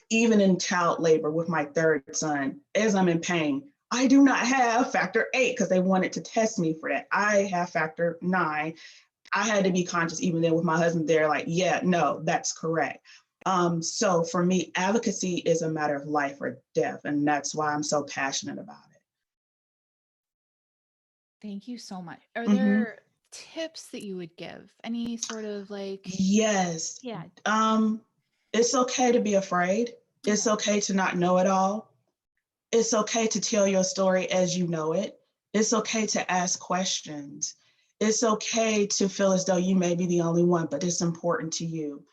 Even in child labor with my third son, as I'm in pain, I do not have factor 8 because they wanted to test me for that. I have factor 9. I had to be conscious even then with my husband there, like, yeah, no, that's correct. So for me, advocacy is a matter of life or death. And that's why I'm so passionate about Thank you so much. Are it. Mm-hmm. there tips that you would give? Any sort of Yes. yeah, It's okay to be afraid. It's yeah. okay to not know it all. It's okay to tell your story as you know it. It's okay to ask questions. It's okay to feel as though you may be the only one, but it's important to you.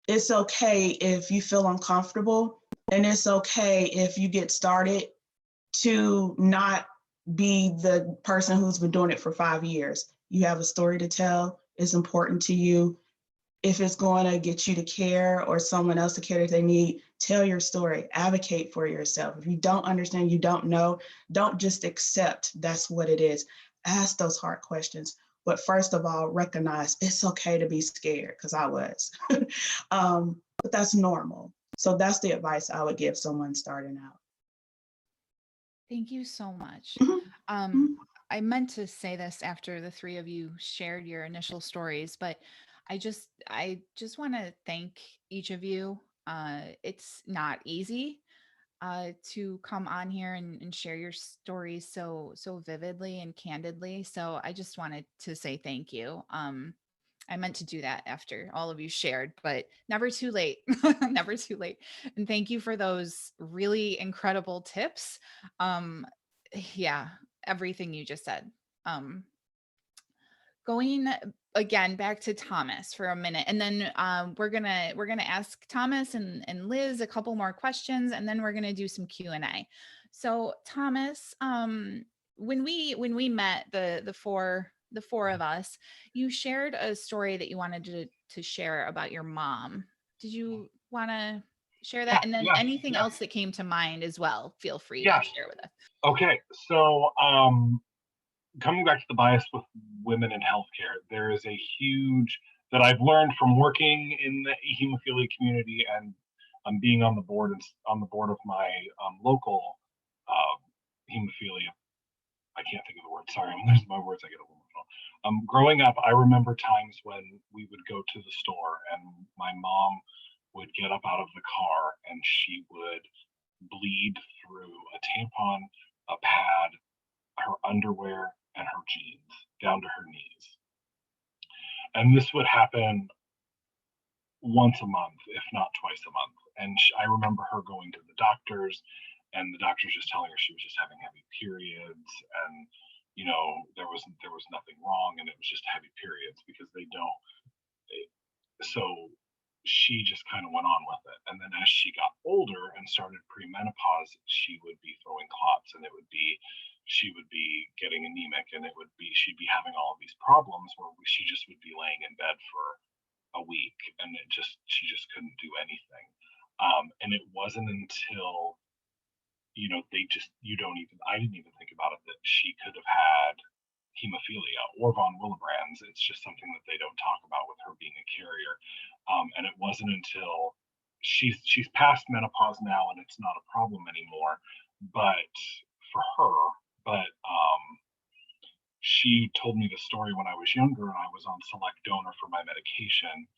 It's okay if you feel uncomfortable, and it's okay if you get started to not be the person who's been doing it for 5 years. You have a story to tell. It's important to you. If it's going to get you to care or someone else to care if they need, tell your story, advocate for yourself. If you don't understand, you don't know, don't just accept that's what it is. Ask those hard questions. But first of all, recognize it's okay to be scared, because I was. But that's normal. So that's the advice I would give someone starting out. Thank you so much. Mm-hmm. I meant to say this after the three of you shared your initial stories, but I just want to thank each of you. It's not easy to come on here and share your stories so vividly and candidly. So I just wanted to say thank you. I meant to do that after all of you shared, but never too late. Never too late. And thank you for those really incredible tips. Um, yeah, everything you just said. Um, Going again back to Thomas for a minute, and then we're gonna ask Thomas and Liz a couple more questions, and then we're gonna do some Q&A. So Thomas, when we met the four of us, you shared a story that you wanted to share about your mom. Did you want to share that? Yeah, And then yes, anything yes, else that came to mind as well, feel free to yes. share with us. Okay, so coming back to the bias with women in healthcare, there is a huge that I've learned from working in the hemophilia community and being on the board of my local hemophilia. I can't think of the word. Sorry, I'm losing my words. I get a little emotional. Growing up, I remember times when we would go to the store and my mom would get up out of the car and she would bleed through a tampon, a pad, her underwear, and her jeans down to her knees. And this would happen once a month, if not twice a month. And I remember her going to the doctors, and the doctors just telling her she was just having heavy periods, and there was nothing wrong, and it was just heavy periods because they don't. So she just kind of went on with it. And then as she got older and started premenopause, she would be throwing clots, and she would be getting anemic, and she'd be having all of these problems where she just would be laying in bed for a week, and she just couldn't do anything. And it wasn't until I didn't even think about it, that she could have had hemophilia or von Willebrand's. It's just something that they don't talk about with her being a carrier. And it wasn't until she's past menopause now, and it's not a problem anymore. But for her, she told me the story when I was younger and I was on select donor for my medication.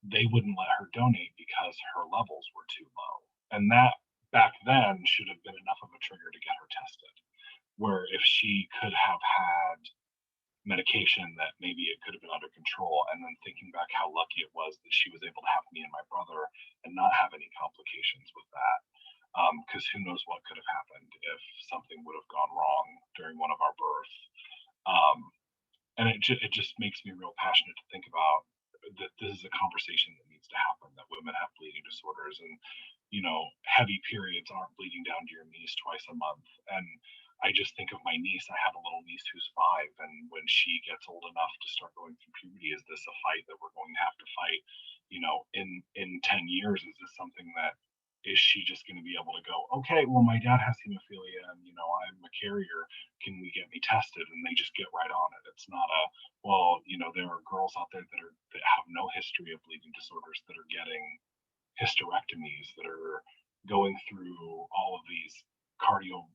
They wouldn't let her donate because her levels were too low. And that back then should have been enough of a trigger to get her tested. Where if she could have had medication, that maybe it could have been under control. And then thinking back how lucky it was that she was able to have me and my brother and not have any complications with that. Because who knows what could have happened if something would have gone wrong during one of our births. And it just makes me real passionate to think about that this is a conversation that needs to happen, that women have bleeding disorders, and heavy periods aren't bleeding down to your knees twice a month. And I just think of my niece. I have a little niece who's 5, and when she gets old enough to start going through puberty, is this a fight that we're going to have to fight in 10 years? Is this something that, is she just going to be able to go, okay, well, my dad has hemophilia and I'm a carrier, can we get me tested? And they just get right on it. It's not there are girls out there that have no history of bleeding disorders that are getting hysterectomies, that are going through all of these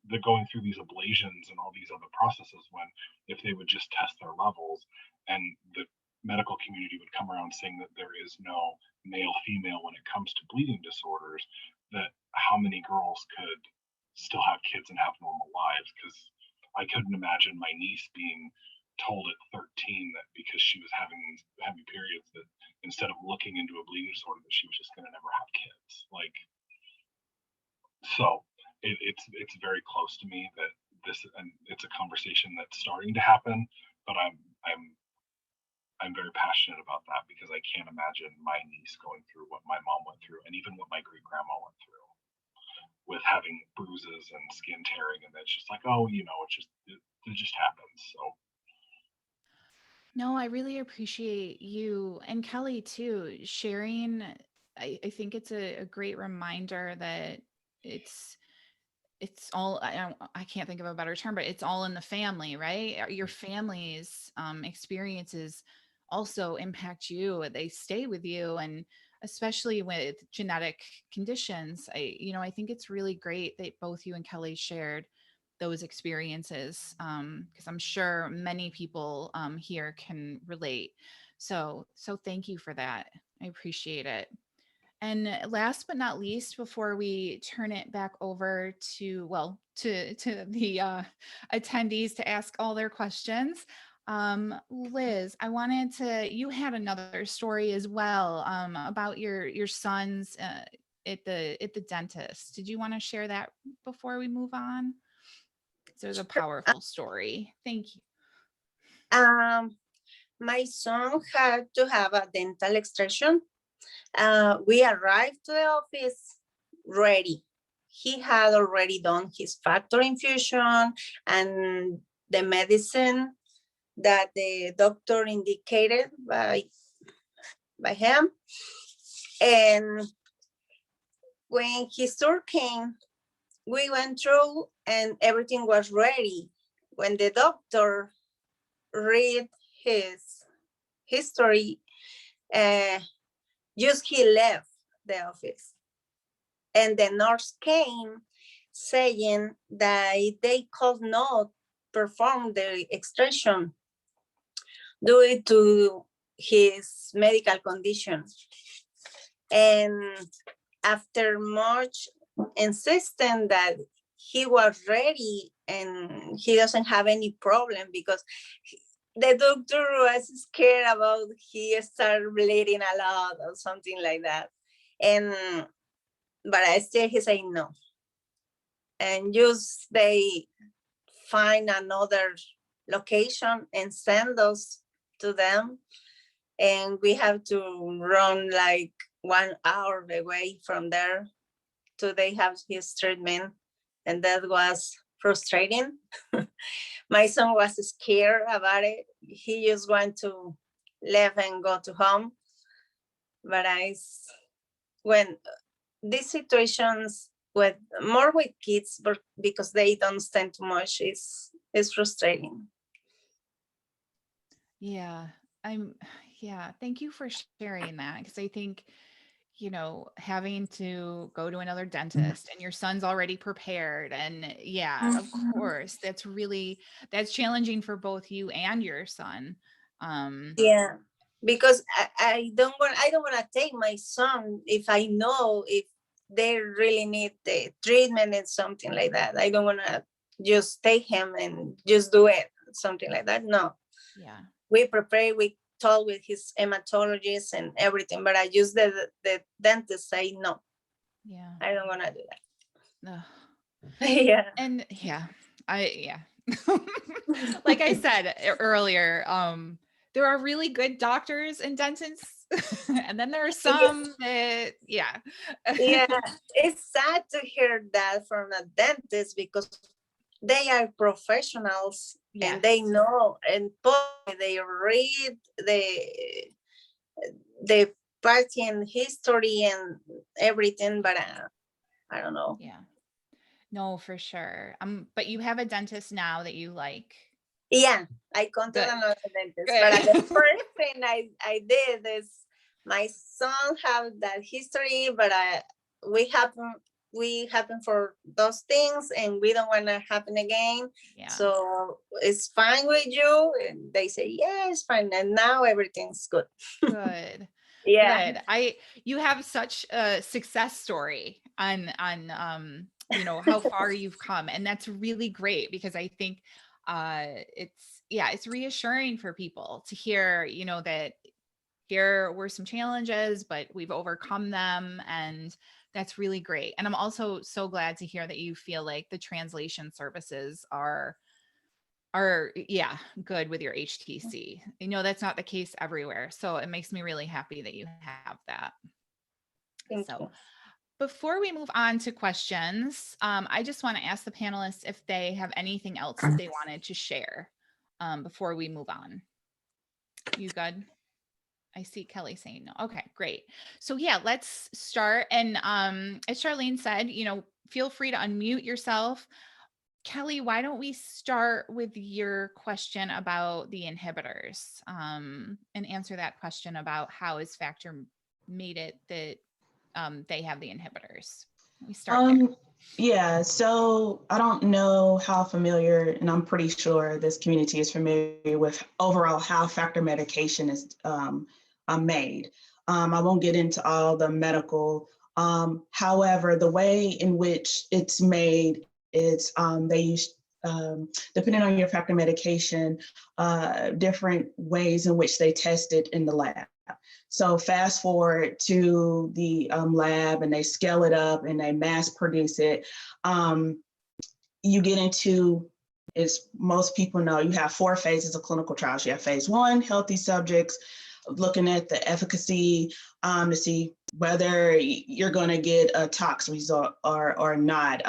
they're going through these ablations and all these other processes, when if they would just test their levels, and the medical community would come around saying that there is no male female when it comes to bleeding disorders, that how many girls could still have kids and have normal lives? Because I couldn't imagine my niece being told at 13 that because she was having these heavy periods, that instead of looking into a bleeding disorder, that she was just going to never have kids. So it's very close to me that it's a conversation that's starting to happen, but I'm very passionate about that, because I can't imagine my niece going through what my mom went through, and even what my great grandma went through, with having bruises and skin tearing, and it's just like, it just happens. So. No, I really appreciate you and Kelly too sharing. I think it's a great reminder that it's all, I can't think of a better term, but it's all in the family, right? Your family's experiences also impact you. They stay with you, and especially with genetic conditions. I think it's really great that both you and Kelly shared those experiences, because I'm sure many people here can relate. So thank you for that. I appreciate it. And last but not least, before we turn it back over to the attendees to ask all their questions, Liz, you had another story as well, about your sons at the dentist. Did you want to share that before we move on? So it was a powerful story. Thank you. My son had to have a dental extraction. We arrived to the office ready. He had already done his factor infusion and the medicine that the doctor indicated by him. And when his tour came, we went through and everything was ready. When the doctor read his history, just he left the office. And the nurse came saying that they could not perform the extraction due to his medical condition. And after much insisting that he was ready and he doesn't have any problem, because the doctor was scared about he started bleeding a lot or something like that. And but I still he said no. And just they find another location and send us to them. And we have to run like 1 hour away from there till they have his treatment. And that was frustrating. My son was scared about it. He just wanted to leave and go to home. But when these situations with more with kids, but because they don't stand too much, is frustrating. Yeah, thank you for sharing that, because I think, having to go to another dentist and your son's already prepared, and yeah, of course, that's challenging for both you and your son. Yeah, because I don't want to take my son if I know if they really need the treatment and something like that. I don't want to just take him and just do it, something like that. No. Yeah. We prepare, we talk with his hematologist and everything, but I just the dentist say no. Yeah. I don't want to do that. Yeah. And like I said earlier, there are really good doctors and dentists, and then there are some that, yeah, it's sad to hear that from a dentist, because they are professionals. Yes. And they know, and they read the patient history and everything, but I don't know. Yeah, no, for sure. But you have a dentist now that you like. Yeah, I contacted another dentist. Good. But the first thing I did is, my son have that history, but we happen for those things, and we don't want to happen again. Yeah. So it's fine with you? And they say, yeah, it's fine. And now everything's good. Good. Yeah. Good. You have such a success story on how far you've come. And that's really great, because I think it's reassuring for people to hear, that here were some challenges, but we've overcome them, and that's really great. And I'm also so glad to hear that you feel like the translation services are good with your HTC. That's not the case everywhere, so it makes me really happy that you have that. Thank you. Before we move on to questions, I just want to ask the panelists if they have anything else that they wanted to share before we move on. You good? I see Kelly saying no. Okay, great. So yeah, let's start. And as Charlene said, feel free to unmute yourself. Kelly, why don't we start with your question about the inhibitors, and answer that question about how has Factor made it that they have the inhibitors? We start there. Yeah, so I don't know how familiar, and I'm pretty sure this community is familiar with overall how factor medication is made. I won't get into all the medical. However, the way in which it's made is they use, depending on your factor medication, different ways in which they test it in the lab. So fast forward to the lab, and they scale it up and they mass produce it. You get into, as most people know, you have 4 phases of clinical trials. You have phase 1, healthy subjects, looking at the efficacy to see whether you're going to get a tox result or not,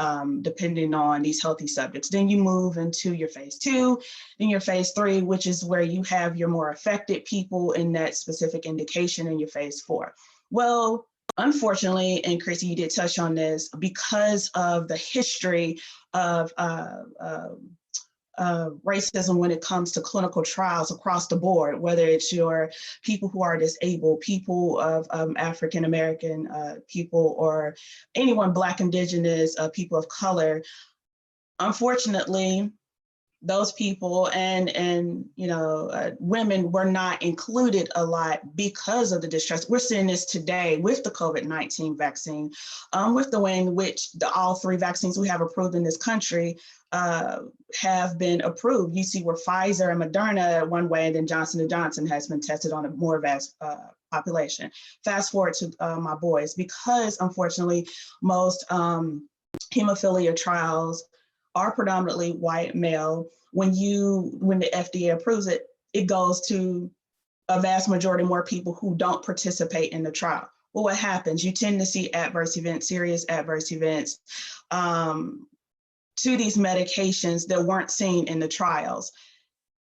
depending on these healthy subjects. Then you move into your phase 2, then your phase 3, which is where you have your more affected people in that specific indication, in your phase 4. Well, unfortunately, and Chrissy, you did touch on this, because of the history of racism when it comes to clinical trials across the board, whether it's your people who are disabled, people of African-American people, or anyone Black, Indigenous, people of color. Unfortunately, those people and women were not included a lot because of the distrust. We're seeing this today with the COVID-19 vaccine, with the way in which all 3 vaccines we have approved in this country have been approved. You see where Pfizer and Moderna one way, and then Johnson & Johnson has been tested on a more vast population. Fast forward to my boys, because unfortunately most hemophilia trials are predominantly white male. When the FDA approves it, it goes to a vast majority more people who don't participate in the trial. Well, what happens? You tend to see adverse events, serious adverse events to these medications that weren't seen in the trials.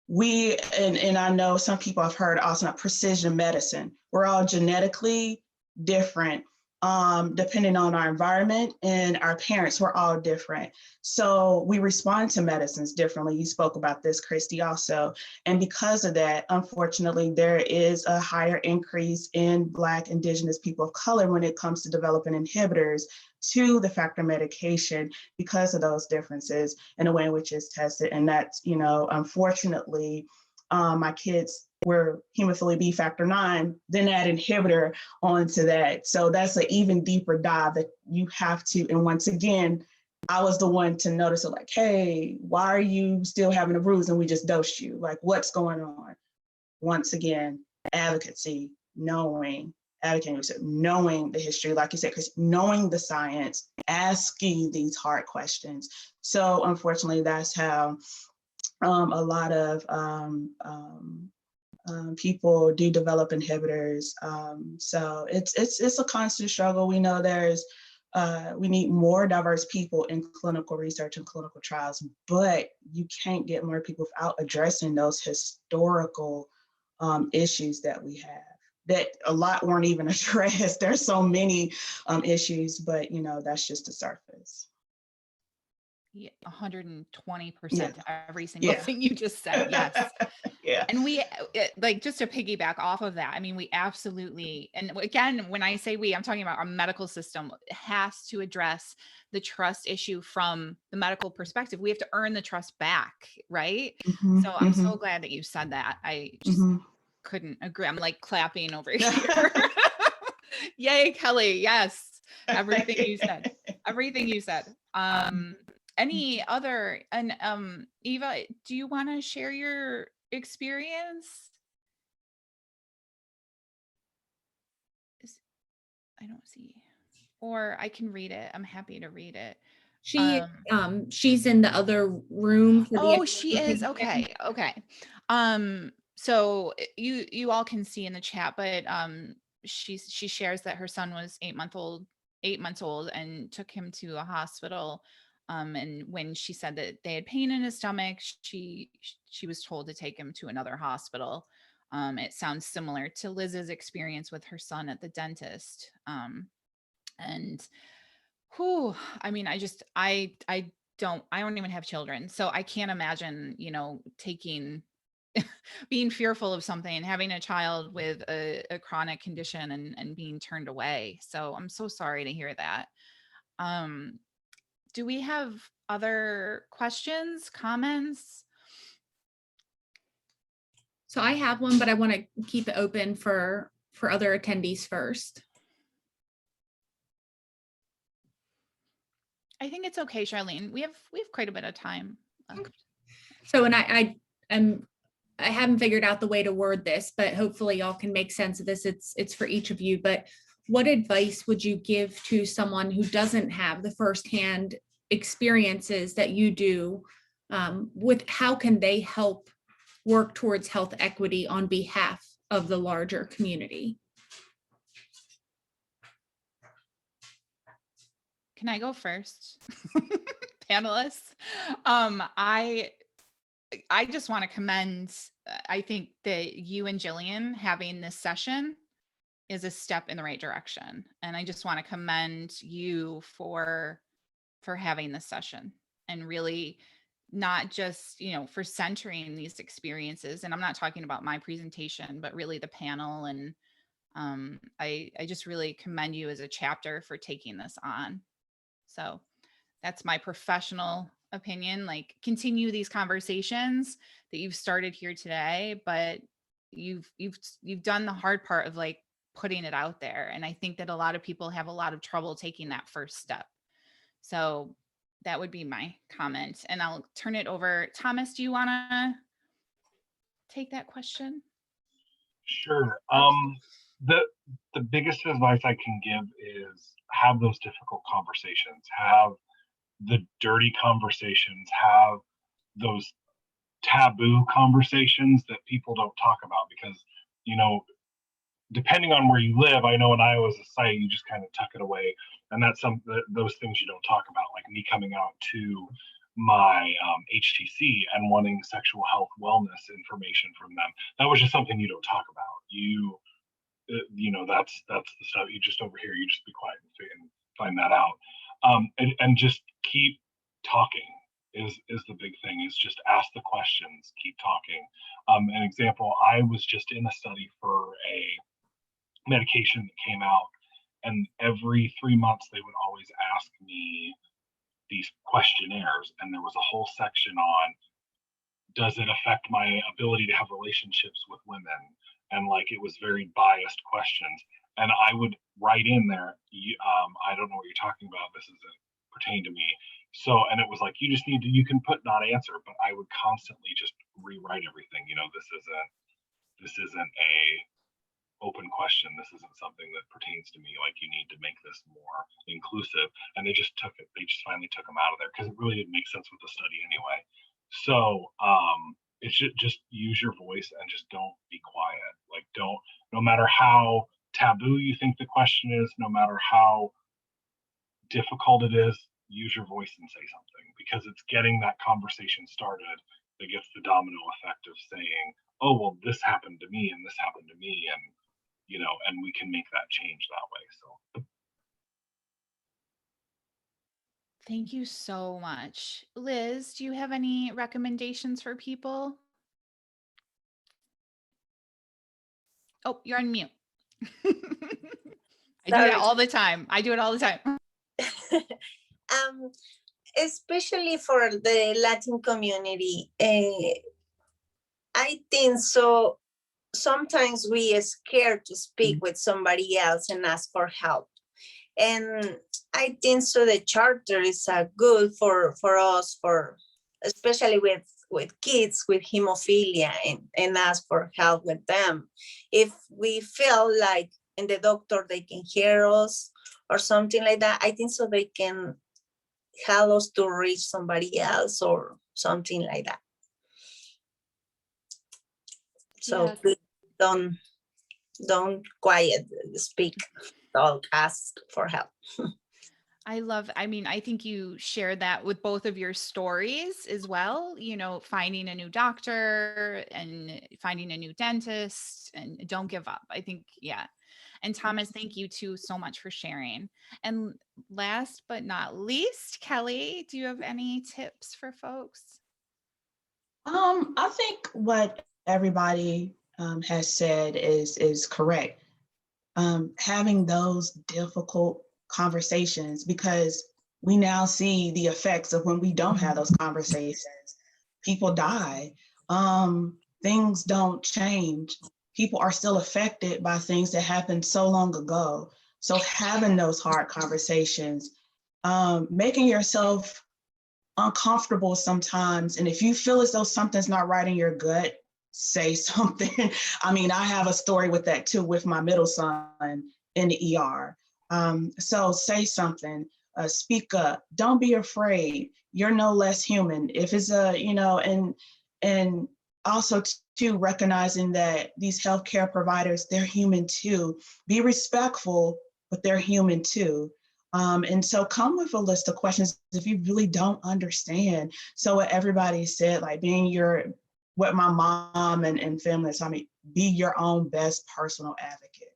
And I know some people have heard also about precision medicine. We're all genetically different, depending on our environment, and our parents were all different. So we respond to medicines differently. You spoke about this, Christy, also. And because of that, unfortunately, there is a higher increase in Black, Indigenous people of color when it comes to developing inhibitors to the factor medication because of those differences in the way in which it's tested. And that's, unfortunately, my kids were hemophilia B factor 9, then add inhibitor onto that. So that's an even deeper dive that you have to, and once again, I was the one to notice it, like, hey, why are you still having a bruise and we just dosed you? Like, what's going on? Once again, advocacy, knowing the history, like you said, Chris, knowing the science, asking these hard questions. So unfortunately, that's how a lot of people do develop inhibitors. So it's a constant struggle. We know we need more diverse people in clinical research and clinical trials, but you can't get more people without addressing those historical issues that we have, that a lot weren't even addressed. There's so many issues, but that's just the surface. Yeah, 120% Yeah. every single thing you just said. Yes. Yeah. And like, just to piggyback off of that, I mean, we absolutely, and again, when I say I'm talking about our medical system has to address the trust issue from the medical perspective. We have to earn the trust back, right? Mm-hmm, so I'm so glad that you said that. I just couldn't agree. I'm like clapping over here. Yay, Kelly. Yes. Everything you said. Everything you said. Any other, and Eva, do you want to share your experience? I don't see, or I can read it. I'm happy to read it. She's in the other room for the she is. Okay. So you all can see in the chat, but she shares that her son was 8 months old and took him to a hospital. And when she said that they had pain in his stomach, she was told to take him to another hospital. It sounds similar to Liz's experience with her son at the dentist. And I mean, I don't even have children, so I can't imagine, being fearful of something, having a child with a chronic condition and being turned away. So I'm so sorry to hear that. Do we have other questions, comments? So I have one, but I want to keep it open for other attendees first. I think it's okay, Charlene. We have quite a bit of time left. So, and I haven't figured out the way to word this, but hopefully y'all can make sense of this. It's for each of you, but what advice would you give to someone who doesn't have the firsthand experiences that you do, with how can they help work towards health equity on behalf of the larger community? Can I go first? Panelists. I just want to commend, I think that you and Jillian having this session is a step in the right direction. And I just want to commend you for having this session, and really not just, for centering these experiences. And I'm not talking about my presentation, but really the panel. And I just really commend you as a chapter for taking this on. So that's my professional opinion, like continue these conversations that you've started here today, but you've done the hard part of like putting it out there. And I think that a lot of people have a lot of trouble taking that first step. So that would be my comment. And I'll turn it over. Thomas, do you want to take that question? Sure. The the biggest advice I can give is have those difficult conversations, have the dirty conversations, have those taboo conversations that people don't talk about because, you know, depending on where you live, I know in Iowa as a site, you just kind of tuck it away. And that's those things you don't talk about, like me coming out to my HTC and wanting sexual health wellness information from them. That was just something you don't talk about. That's the stuff you just overhear. You just be quiet and find that out, and just keep talking is the big thing. Is just ask the questions, keep talking. An example: I was just in a study for a medication that came out, and every 3 months they would always ask me these questionnaires, and there was a whole section on, does it affect my ability to have relationships with women? And like it was very biased questions, and I would write in there, I don't know what you're talking about, this doesn't pertain to me. So, and it was like, you can put not answer, but I would constantly just rewrite everything. This isn't a open question. This isn't something that pertains to me. Like, you need to make this more inclusive. And they just finally took them out of there because it really didn't make sense with the study anyway. So it should just use your voice and just don't be quiet. Like, no matter how taboo you think the question is, no matter how difficult it is, use your voice and say something, because it's getting that conversation started that gets the domino effect of saying, oh, well, this happened to me and this happened to me. And we can make that change that way. So Thank you so much. Liz, do you have any recommendations for people? Oh, you're on mute. I do Sorry. that all the time. I do it all the time. Especially for the Latin community, I think so. Sometimes we are scared to speak with somebody else and ask for help. And I think so the charter is good for us, especially with kids with hemophilia, and ask for help with them. If we feel like in the doctor they can hear us or something like that, I think so they can help us to reach somebody else or something like that. So Yes. please don't quiet, speak, don't ask for help. I think you shared that with both of your stories as well, finding a new doctor and finding a new dentist, and don't give up. I think, yeah. And Thomas, thank you too so much for sharing. And last but not least, Kelly, do you have any tips for folks? I think what everybody has said is correct. Having those difficult conversations, because we now see the effects of when we don't have those conversations. People die. Things don't change. People are still affected by things that happened so long ago. So having those hard conversations, making yourself uncomfortable sometimes. And if you feel as though something's not right in your gut, say something. I mean, I have a story with that too, with my middle son in the ER. So say something, speak up, don't be afraid. You're no less human. If it's and also too, recognizing that these healthcare providers, they're human too. Be respectful, but they're human too. And so come with a list of questions if you really don't understand. So what everybody said, like what my mom and family taught me, be your own best personal advocate.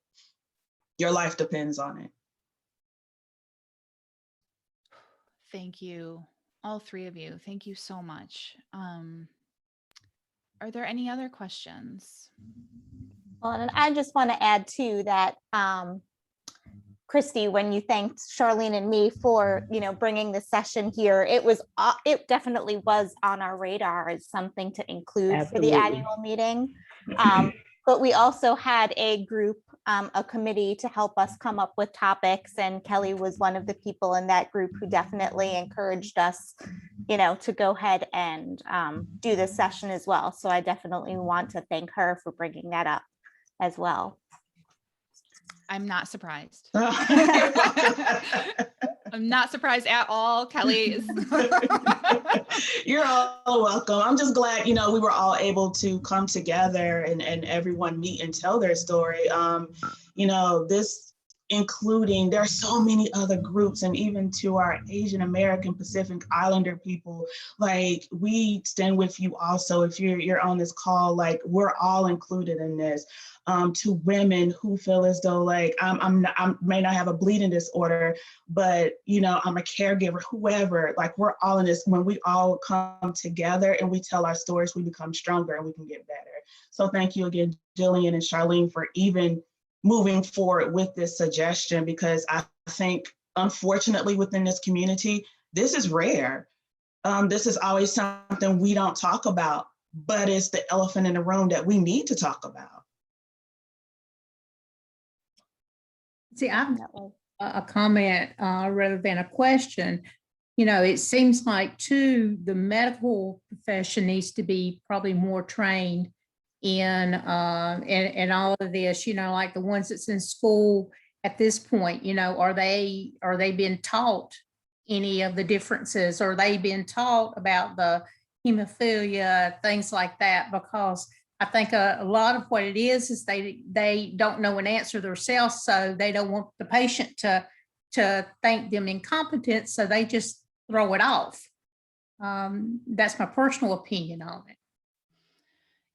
Your life depends on it. Thank you, all three of you. Thank you so much. Are there any other questions? Well, and I just want to add too that Christy, when you thanked Charlene and me for, bringing the session here, it definitely was on our radar as something to include for the Absolutely. annual meeting. But we also had a group, a committee to help us come up with topics, and Kelly was one of the people in that group who definitely encouraged us, to go ahead and do this session as well. So I definitely want to thank her for bringing that up as well. I'm not surprised. You're I'm not surprised at all, Kelly. all welcome. I'm just glad, we were all able to come together and everyone meet and tell their story. This including, there are so many other groups, and even to our Asian American Pacific Islander people, like, we stand with you also. If you're on this call, like, we're all included in this. To women who feel as though, like, I may not have a bleeding disorder, but I'm a caregiver, whoever, like, we're all in this. When we all come together and we tell our stories, we become stronger and we can get better. So thank you again, Jillian and Charlene, for even moving forward with this suggestion, because I think, unfortunately, within this community, this is rare. This is always something we don't talk about, but it's the elephant in the room that we need to talk about. See, I'm a comment rather than a question. It seems like, too, the medical profession needs to be probably more trained in all of this, like the ones that's in school at this point, are they being taught any of the differences? Are they being taught about the hemophilia, things like that? Because I think a lot of what it is they don't know an answer themselves, so they don't want the patient to think them incompetent, so they just throw it off. That's my personal opinion on it.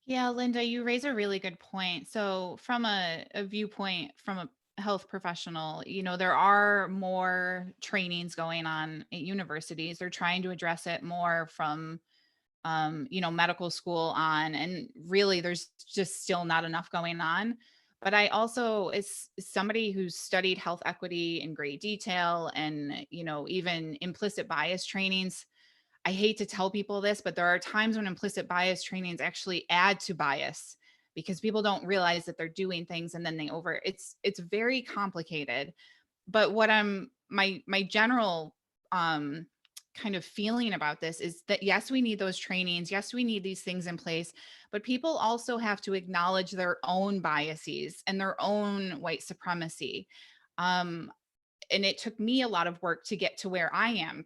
Yeah, Linda, you raise a really good point. So from a viewpoint from a health professional, there are more trainings going on at universities. They're trying to address it more from, medical school on, and really there's just still not enough going on. But I also, as somebody who's studied health equity in great detail and, even implicit bias trainings, I hate to tell people this, but there are times when implicit bias trainings actually add to bias because people don't realize that they're doing things and then it's very complicated. But what my general kind of feeling about this is that, yes, we need those trainings. Yes, we need these things in place, but people also have to acknowledge their own biases and their own white supremacy. And it took me a lot of work to get to where I am.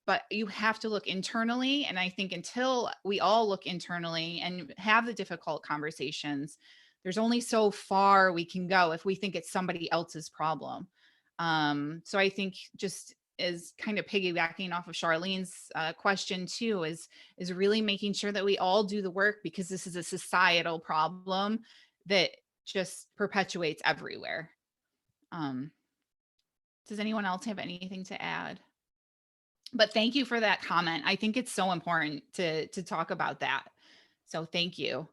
But you have to look internally. And I think until we all look internally and have the difficult conversations, there's only so far we can go if we think it's somebody else's problem. So I think, just is kind of piggybacking off of Charlene's question too, is really making sure that we all do the work, because this is a societal problem that just perpetuates everywhere. Does anyone else have anything to add? But thank you for that comment. I think it's so important to talk about that. So thank you.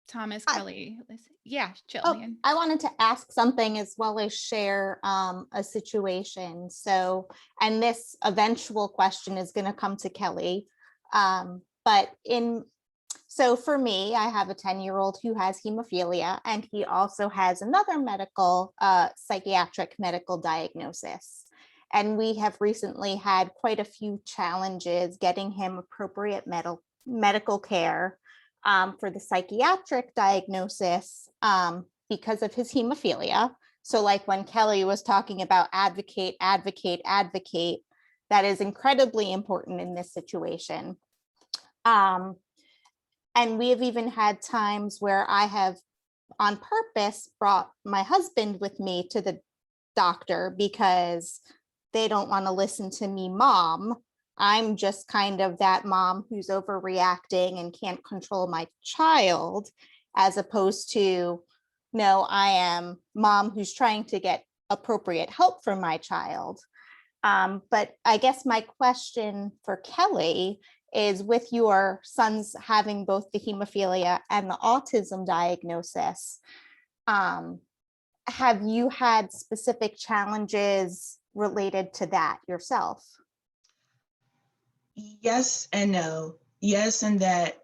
Thomas, Kelly. Yeah, Jillian. I wanted to ask something as well as share a situation. So, and this eventual question is going to come to Kelly. So for me, I have a 10-year-old who has hemophilia, and he also has another psychiatric medical diagnosis. And we have recently had quite a few challenges getting him appropriate medical care for the psychiatric diagnosis because of his hemophilia. So like when Kelly was talking about advocate, that is incredibly important in this situation. And we have even had times where I have on purpose brought my husband with me to the doctor because they don't want to listen to me, mom. I'm just kind of that mom who's overreacting and can't control my child, as opposed to, no, I am mom who's trying to get appropriate help for my child. But I guess my question for Kelly is, with your sons having both the hemophilia and the autism diagnosis, have you had specific challenges related to that yourself? Yes and no. Yes, in that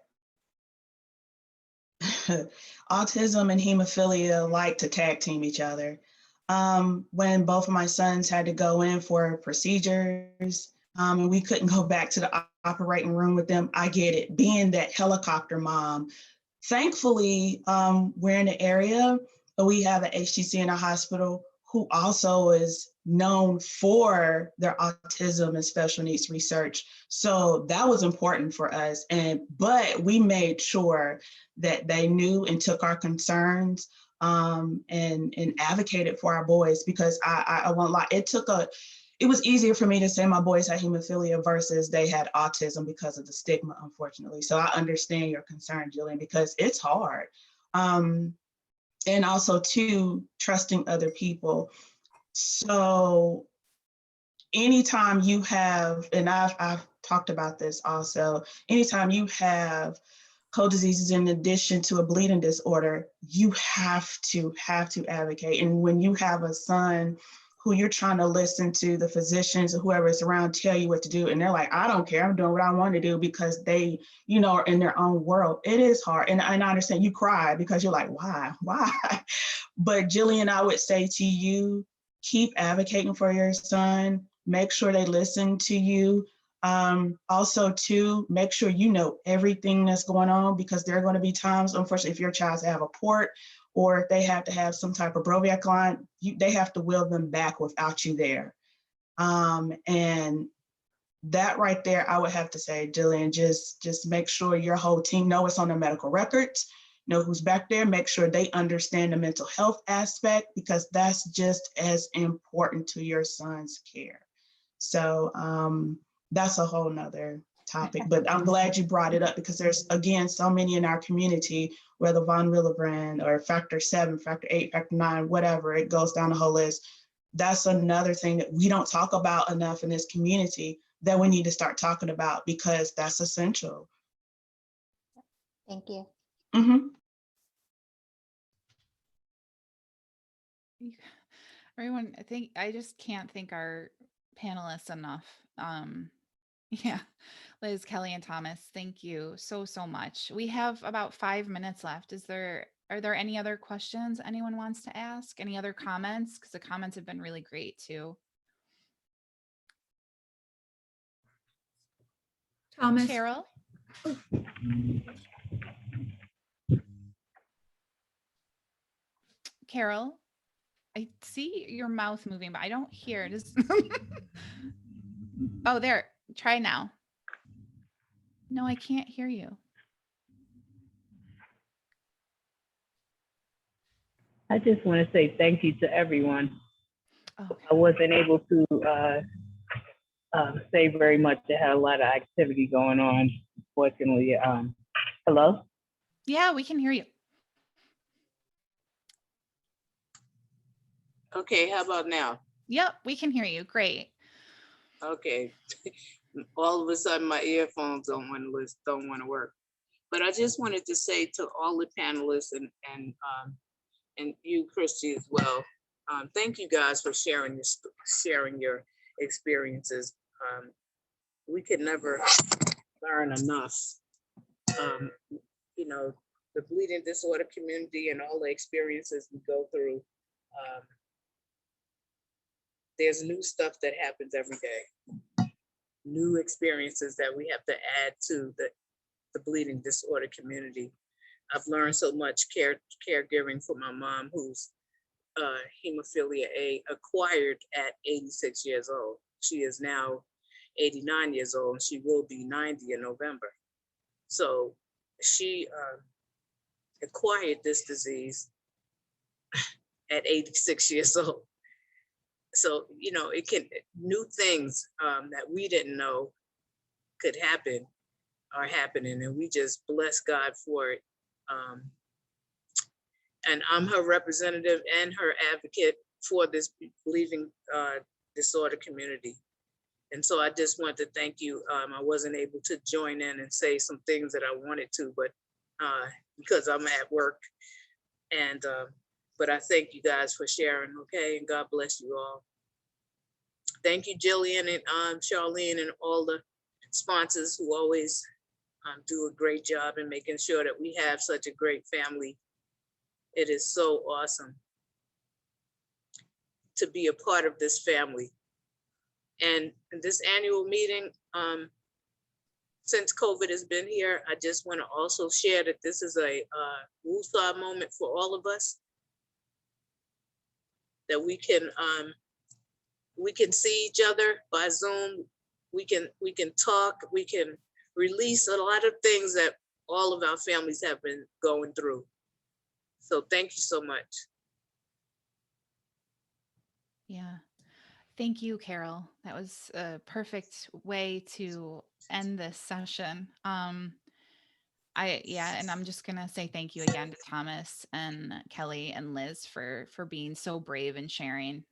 autism and hemophilia like to tag team each other. When both of my sons had to go in for procedures, and we couldn't go back to the operating room with them, I get it. Being that helicopter mom, thankfully, we're in an area, but we have an HTC in a hospital who also is known for their autism and special needs research. So that was important for us. But we made sure that they knew and took our concerns, and advocated for our boys, because I won't lie, it was easier for me to say my boys had hemophilia versus they had autism because of the stigma, unfortunately. So I understand your concern, Jillian, because it's hard. And also too, trusting other people. So anytime you have, and I've talked about this also, anytime you have co-diseases in addition to a bleeding disorder, you have to advocate. And when you have a son who you're trying to listen to the physicians or whoever is around tell you what to do, and they're like, I don't care, I'm doing what I want to do, because they, are in their own world, it is hard. And I understand you cry because you're like, why? But Jillian, I would say to you, keep advocating for your son, make sure they listen to you. Also too, make sure you know everything that's going on, because there are going to be times, unfortunately, if your child's have a port or if they have to have some type of Broviac line, they have to wheel them back without you there. And that right there, I would have to say, Jillian, just make sure your whole team know it's on the medical records, know who's back there, make sure they understand the mental health aspect, because that's just as important to your son's care. So that's a whole nother topic, but I'm glad you brought it up, because there's, again, so many in our community, whether von Willebrand or factor 7, factor 8, factor 9, whatever, it goes down the whole list. That's another thing that we don't talk about enough in this community that we need to start talking about, because that's essential. Thank you. Mm-hmm. Everyone, I just can't thank our panelists enough. Yeah, Liz, Kelly, and Thomas, thank you so much. We have about 5 minutes left. Are there any other questions anyone wants to ask? Any other comments? Because the comments have been really great too. Thomas. Carol? Carol, I see your mouth moving, but I don't hear it. Oh, there. Try now. No, I can't hear you. I just want to say thank you to everyone. Okay. I wasn't able to say very much. I had a lot of activity going on, fortunately. Hello? Yeah, we can hear you. Okay, how about now? Yep, we can hear you. Great. Okay. All of a sudden my earphones don't want to work. But I just wanted to say to all the panelists and you, Christy, as well. Thank you guys for sharing your experiences. We could never learn enough. The bleeding disorder community and all the experiences we go through. There's new stuff that happens every day. New experiences that we have to add to the bleeding disorder community. I've learned so much caregiving for my mom, who's hemophilia A, acquired at 86 years old. She is now 89 years old, and she will be 90 in November. So she acquired this disease at 86 years old. So, new things that we didn't know could happen are happening, and we just bless God for it. And I'm her representative and her advocate for this bleeding disorder community. And so I just want to thank you. I wasn't able to join in and say some things that I wanted to, but because I'm at work. And But I thank you guys for sharing, okay? And God bless you all. Thank you, Jillian and Charlene and all the sponsors who always do a great job in making sure that we have such a great family. It is so awesome to be a part of this family. And this annual meeting, since COVID has been here, I just want to also share that this is a woosah moment for all of us. That we can see each other by Zoom. We can talk. We can release a lot of things that all of our families have been going through. So thank you so much. Yeah. Thank you, Carol. That was a perfect way to end this session. And I'm just gonna say thank you again to Thomas and Kelly and Liz for being so brave and sharing.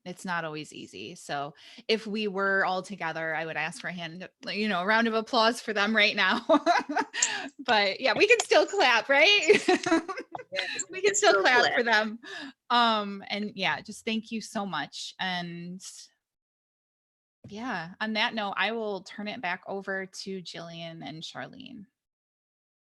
It's not always easy. So if we were all together, I would ask for a round of applause for them right now. But yeah, we can still clap, right? We can still clap for them. And yeah, just thank you so much. And yeah, on that note, I will turn it back over to Jillian and Charlene.